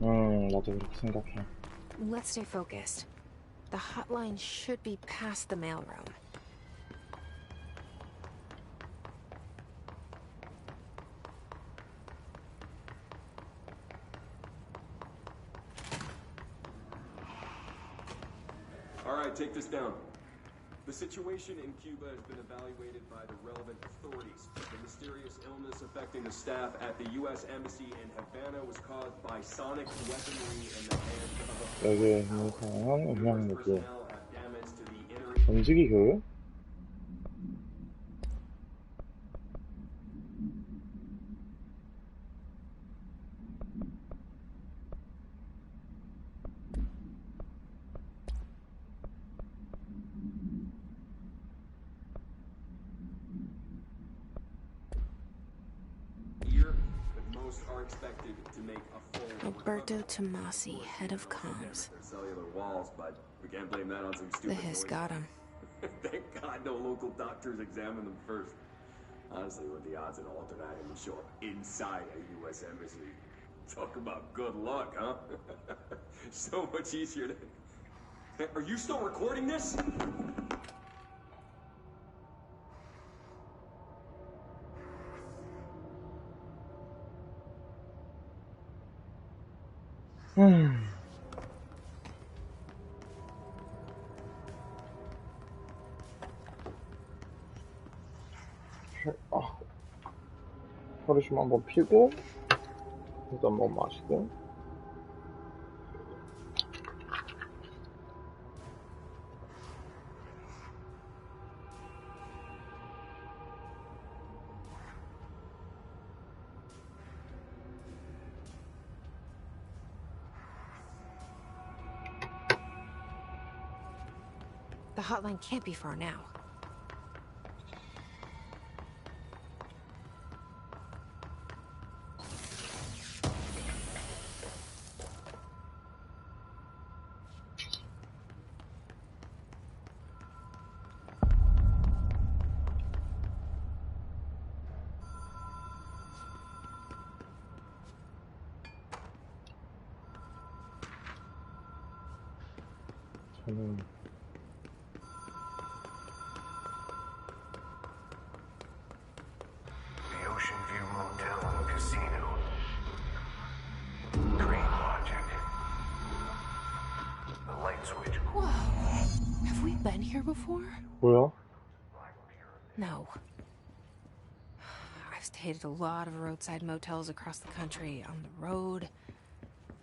나도 그렇게 생각해. Let's stay focused. The hotline should be past the mailroom. All right, take this down. The situation in Cuba has been evaluated by the relevant authorities. The mysterious illness of affecting the staff at the U.S. Embassy in Havana was caused by sonic weaponry in the hands of a 여기에 있는 상황 음향 무기 personnel have damage to the inner 던지기 교육 ear, but most are expected to make a full Roberto Tomasi, head of comms. their cellular walls, but we can't blame that on some The stupid hiss noise. got him. Thank God no local doctors examine them first. Honestly, what are the odds an alternate item would show up inside a U.S. embassy? Talk about good luck, huh? So much easier to... Hey, are you still recording this? 허리춤 한번 피고 일단 한번 마시고 The hotline can't be far now. 저는 The Ocean View Motel and Casino. Dream logic. The light switch. Whoa. Have we been here before? 뭐야? No. I've stayed at a lot of roadside motels across the country, on the road,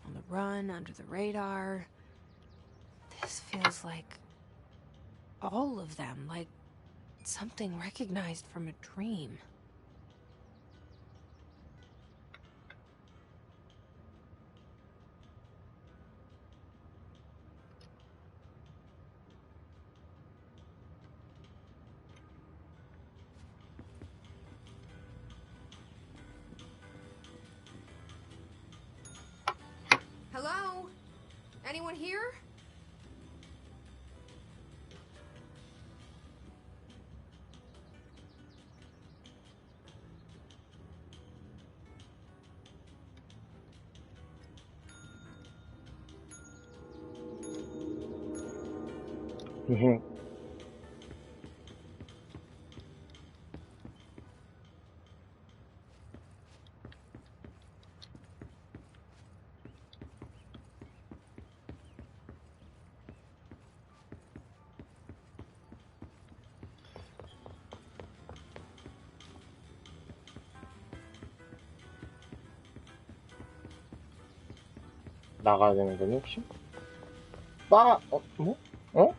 on the run, under the radar. This feels like all of them, like something recognized from a dream. Hello? Anyone here? 나가야 되는 거니 혹시? 뭐? 어?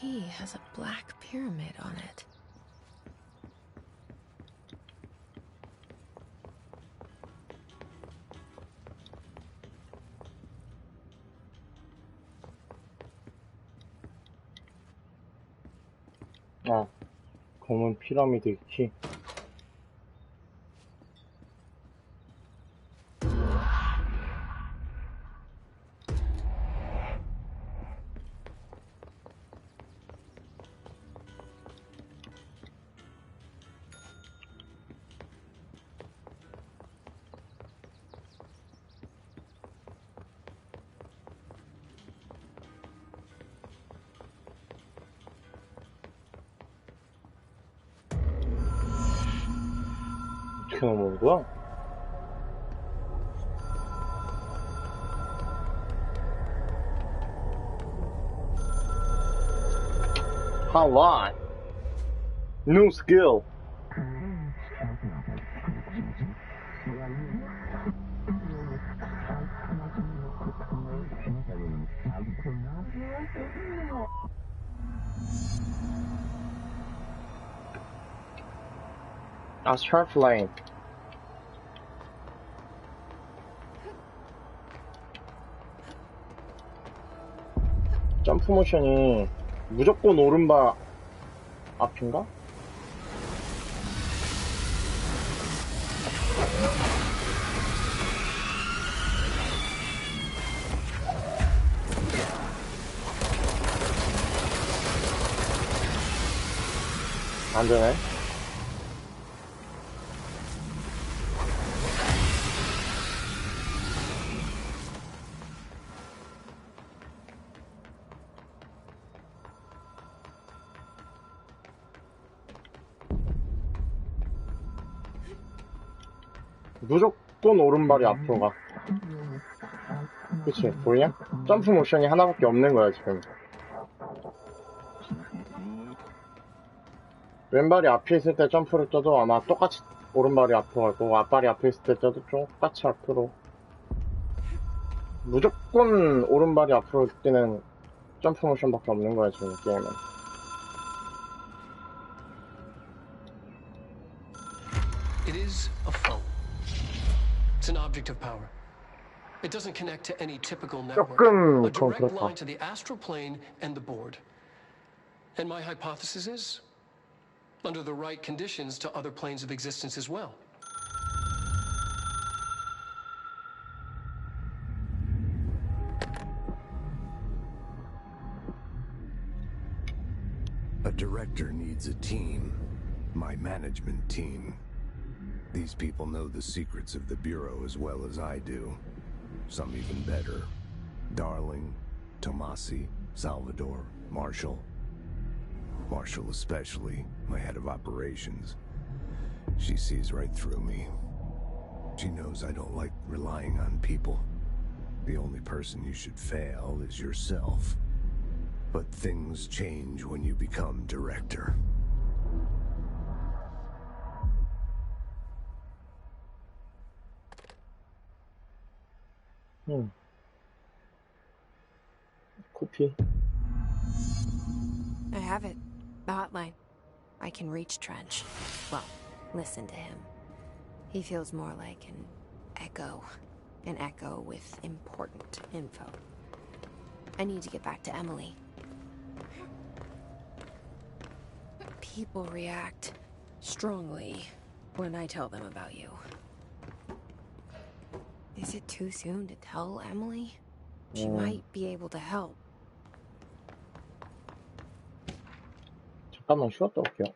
Key has a black pyramid on it. 아, 검은 피라미드 키. 이렇게 넘어오는 거야? How lot? New skill. Astral Flame. 점프 모션이 무조건 오른발 앞인가? 안 되네. 무조건 오른발이 앞으로 가. 그치, 보이냐? 점프 모션이 하나밖에 없는 거야, 지금. 왼발이 앞에 있을 때 점프를 떠도 아마 똑같이 오른발이 앞으로 가고, 앞발이 앞에 있을 때 떠도 똑같이 앞으로. 무조건 오른발이 앞으로 뛰는 점프 모션밖에 없는 거야, 지금 게임은. It is a phone. It's an object of power. It doesn't connect to any typical network. 조금 A 그건 direct 그렇다. line to the astral plane and the board. And my hypothesis is, under the right conditions, to other planes of existence as well. A director needs a team. My management team. These people know the secrets of the Bureau as well as I do. Some even better. Darling, Tomasi, Salvador, Marshall. Marshall especially, my head of operations. She sees right through me. She knows I don't like relying on people. The only person you should fail is yourself. But things change when you become director. 코피. I have it. The hotline. I can reach Trench. Well, listen to him. He feels more like an echo. An echo with important info. I need to get back to Emily. People react strongly when I tell them about you. Is it too soon to tell Emily? She might be able to help. 잠깐만 쉬었다 올게요.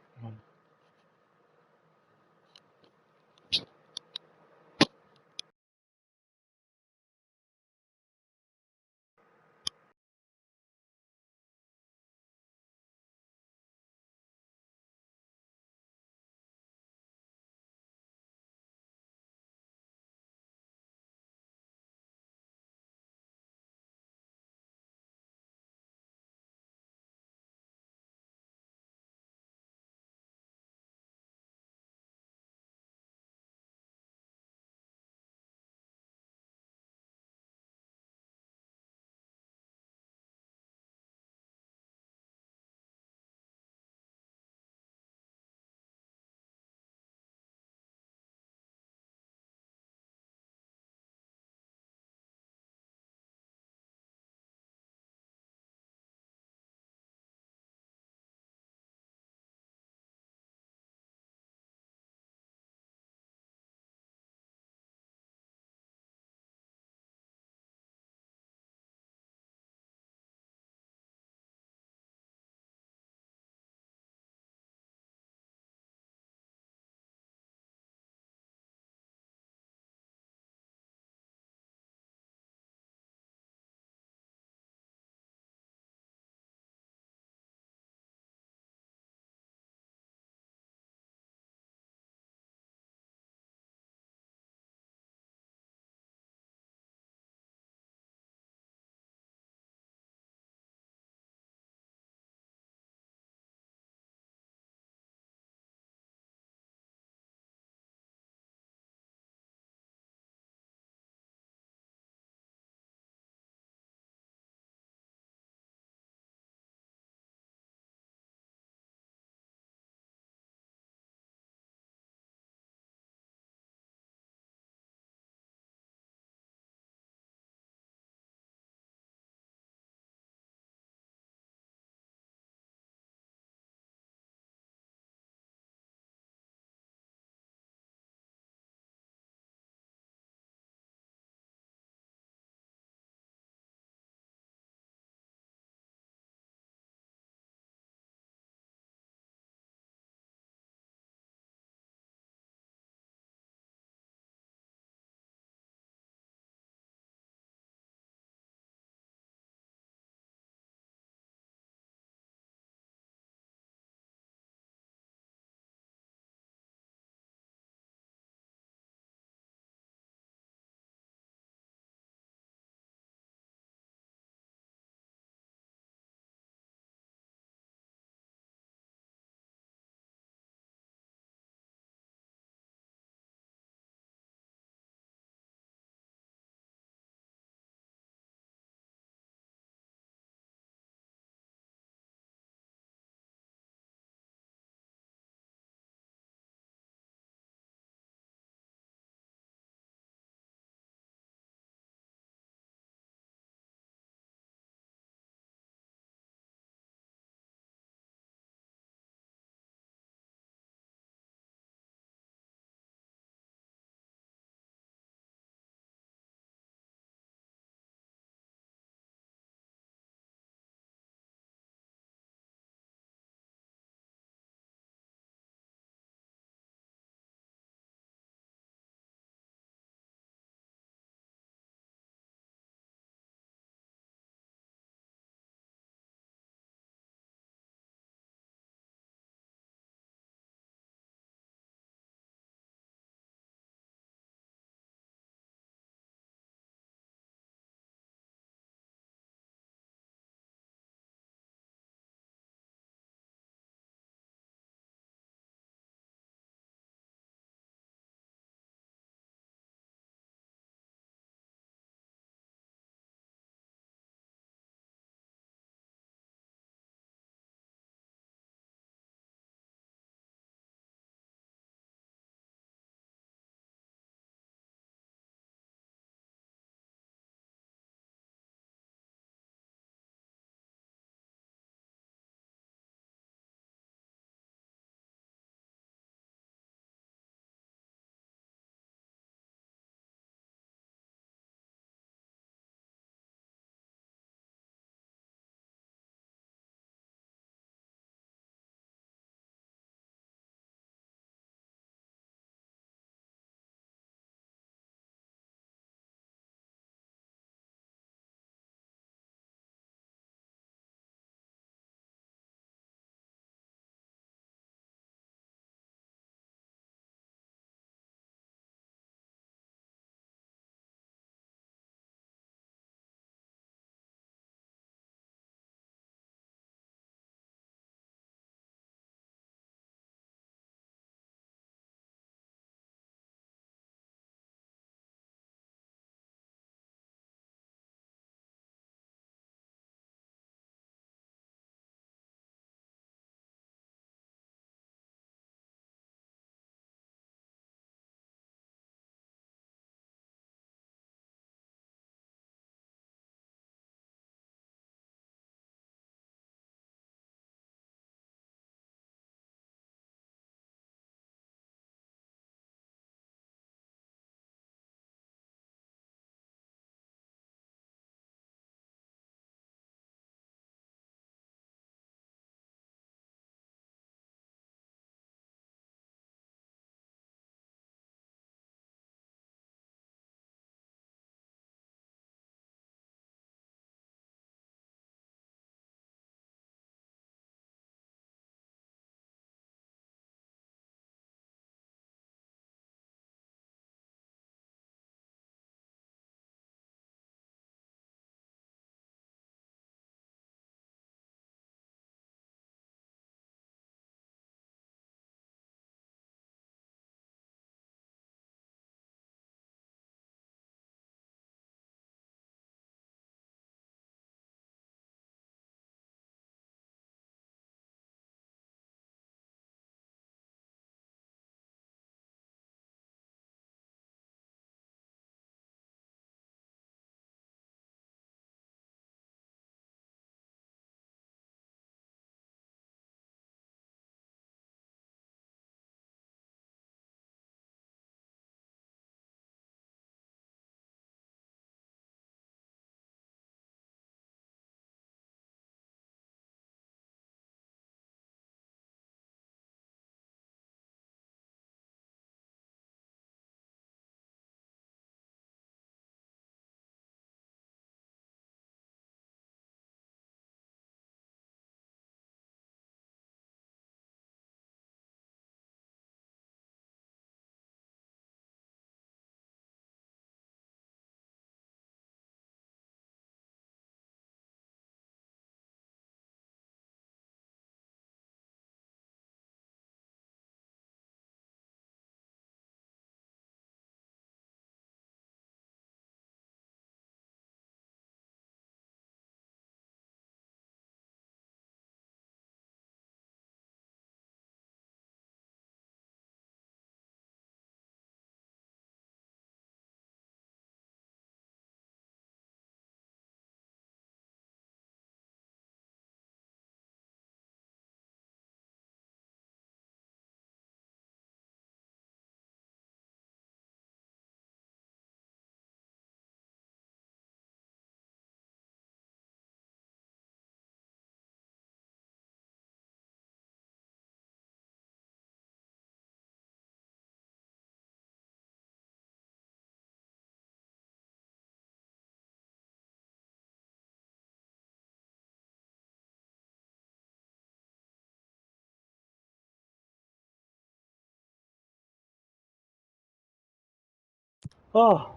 아,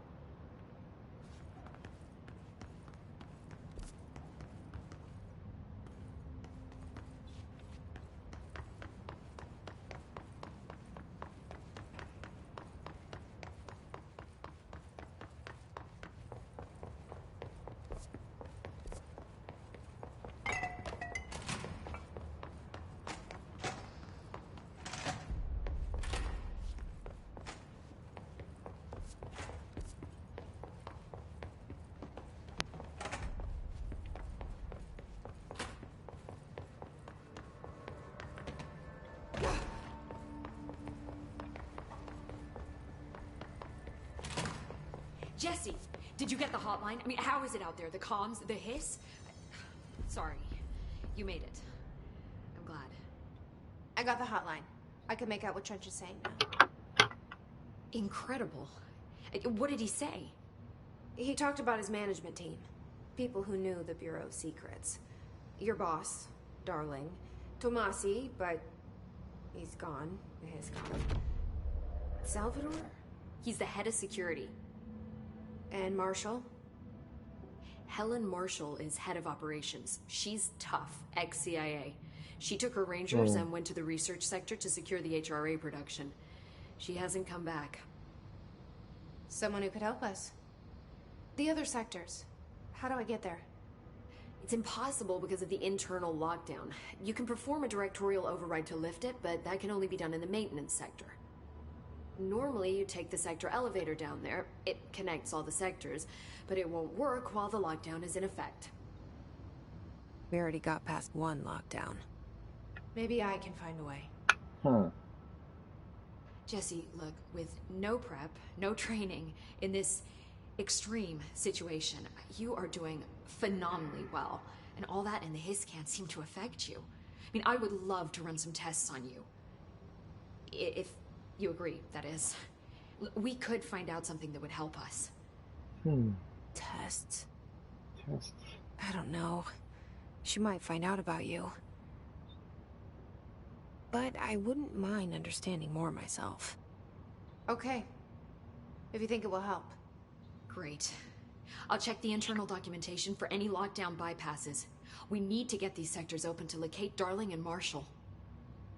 Jesse, did you get the hotline? I mean, how is it out there? The comms, the hiss? Sorry, you made it. I'm glad. I got the hotline. I can make out what Trench is saying now. Incredible. What did he say? He talked about his management team. People who knew the Bureau's secrets. Your boss, Darling. Tomasi, but he's gone. He's gone. Salvador? He's the head of security. And Marshall? Helen Marshall is head of operations. She's tough, ex-CIA. She took her Rangers and went to the research sector to secure the HRA production. She hasn't come back. Someone who could help us. The other sectors. How do I get there? It's impossible because of the internal lockdown. You can perform a directorial override to lift it, but that can only be done in the maintenance sector. Normally, you take the sector elevator down there. It connects all the sectors, but it won't work while the lockdown is in effect. We already got past one lockdown. Maybe I can find a way. Jesse, look, with no prep, no training, in this extreme situation, you are doing phenomenally well. And all that and the hiss can't seem to affect you. I mean, I would love to run some tests on you. If you agree, that is. We could find out something that would help us. Tests? 테스트. I don't know. She might find out about you. But I wouldn't mind understanding more myself. Okay. If you think it will help. Great. I'll check the internal documentation for any lockdown bypasses. We need to get these sectors open to locate Darling and Marshall.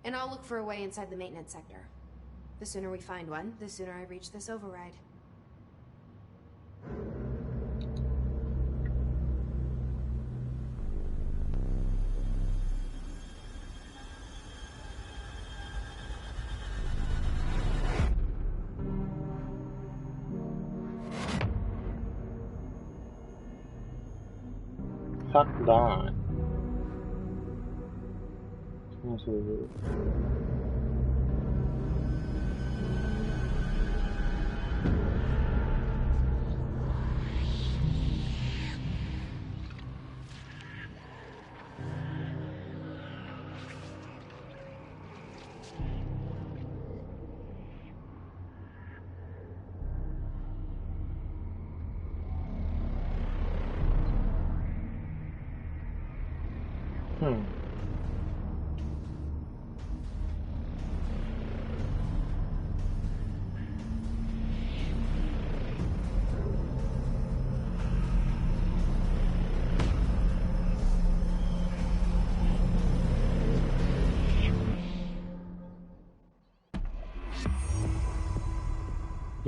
And I'll look for a way inside the maintenance sector. The sooner we find one, the sooner I reach this override. Fuck that. 그래서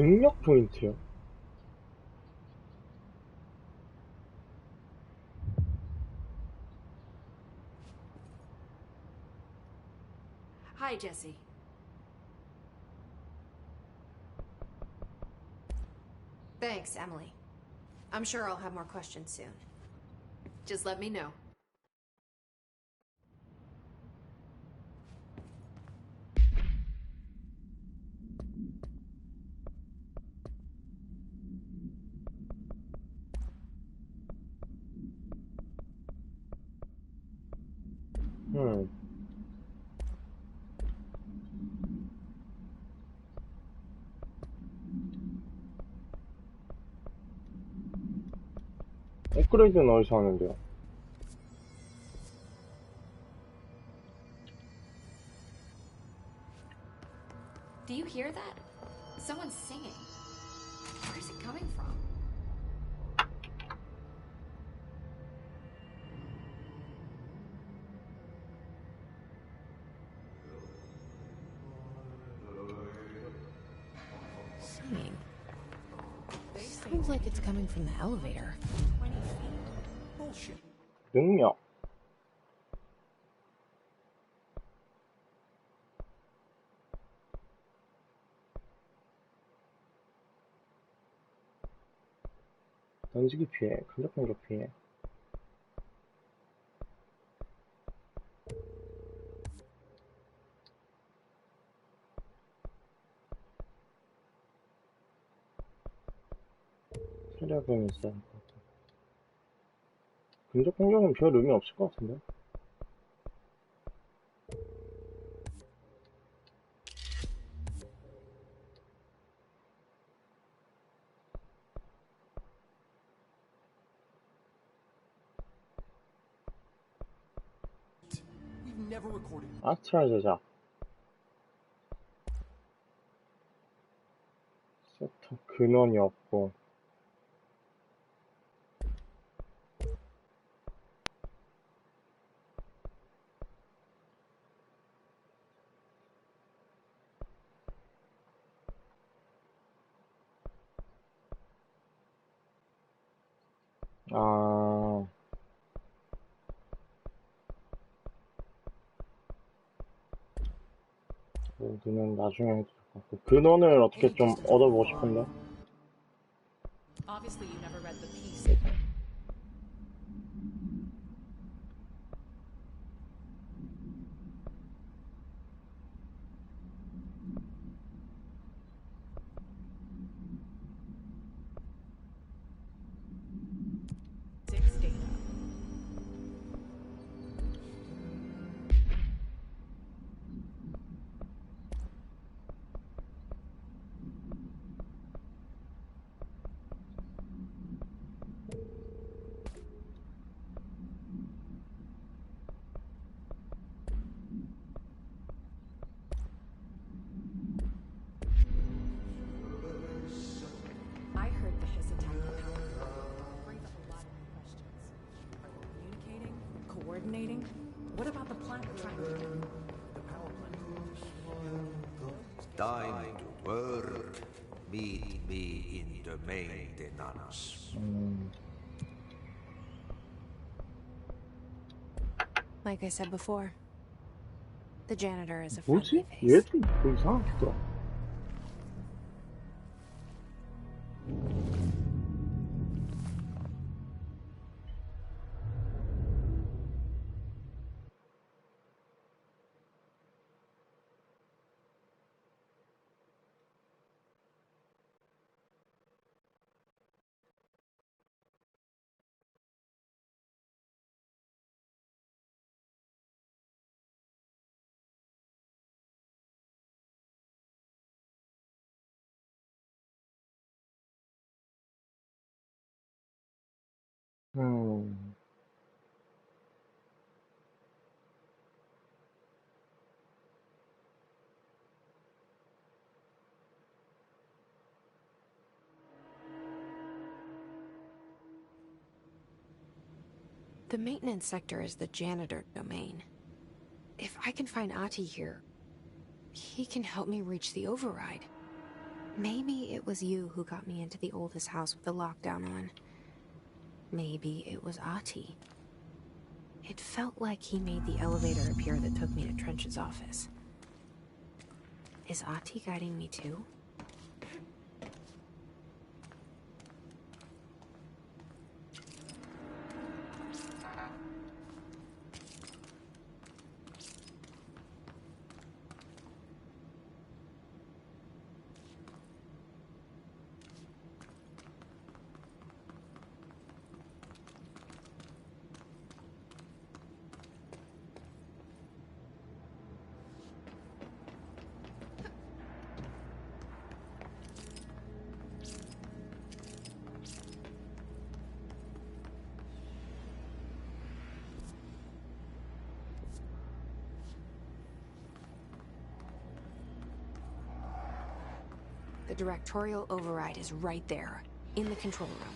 능력 포인트요? Hi, Jesse. Thanks, Emily. I'm sure I'll have more questions soon. Just let me know. 업그레이드는 어디서 하는데요? Do you hear that? Someone's singing. Where's Seems like it's coming from the elevator. 20 feet? Bullshit. 능력. 던지기 피해, 근접 공격 피해. 체력은 있어야 할 것 같아. 근접 공격은 별 의미 없을 것 같은데. We've never recorded. 아스트랄 제작. 세터 근원이 없고. 아, 여기는 나중에 해도 될 것 같고. 근원을 어떻게 좀 얻어보고 싶은데. Obviously, you never read the piece. Six data. I heard the his attack on Alpha brings up a lot of new questions. Are they communicating? Coordinating? What about the planet trying to the power plant? Time to work. Meet me in the maintenance. Like I said before, the janitor is a 뭐지? friendly face. 얘도 뭐 이상하더라. The maintenance sector is the janitor domain. If I can find Ati here, he can help me reach the override. Maybe it was you who got me into the oldest house with the lockdown on. Maybe it was Ati. It felt like he made the elevator appear that took me to Trench's office. Is Ati guiding me too? The directorial override is right there, in the control room.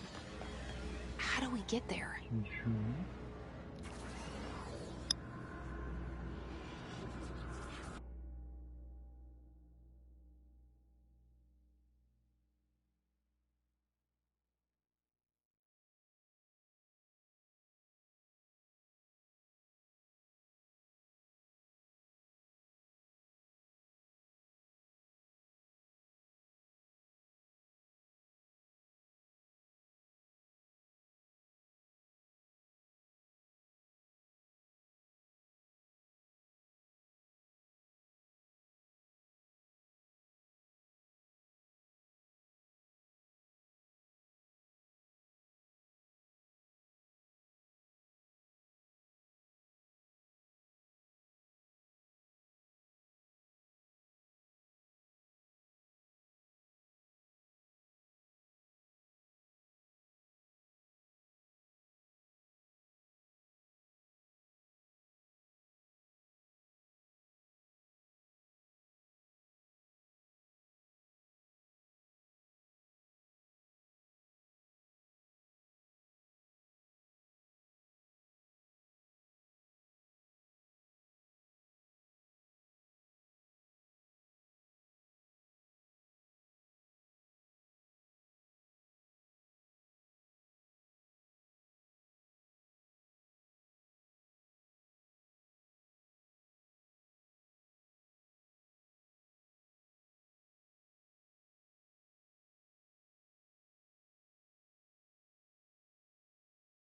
How do we get there? 잠시만요.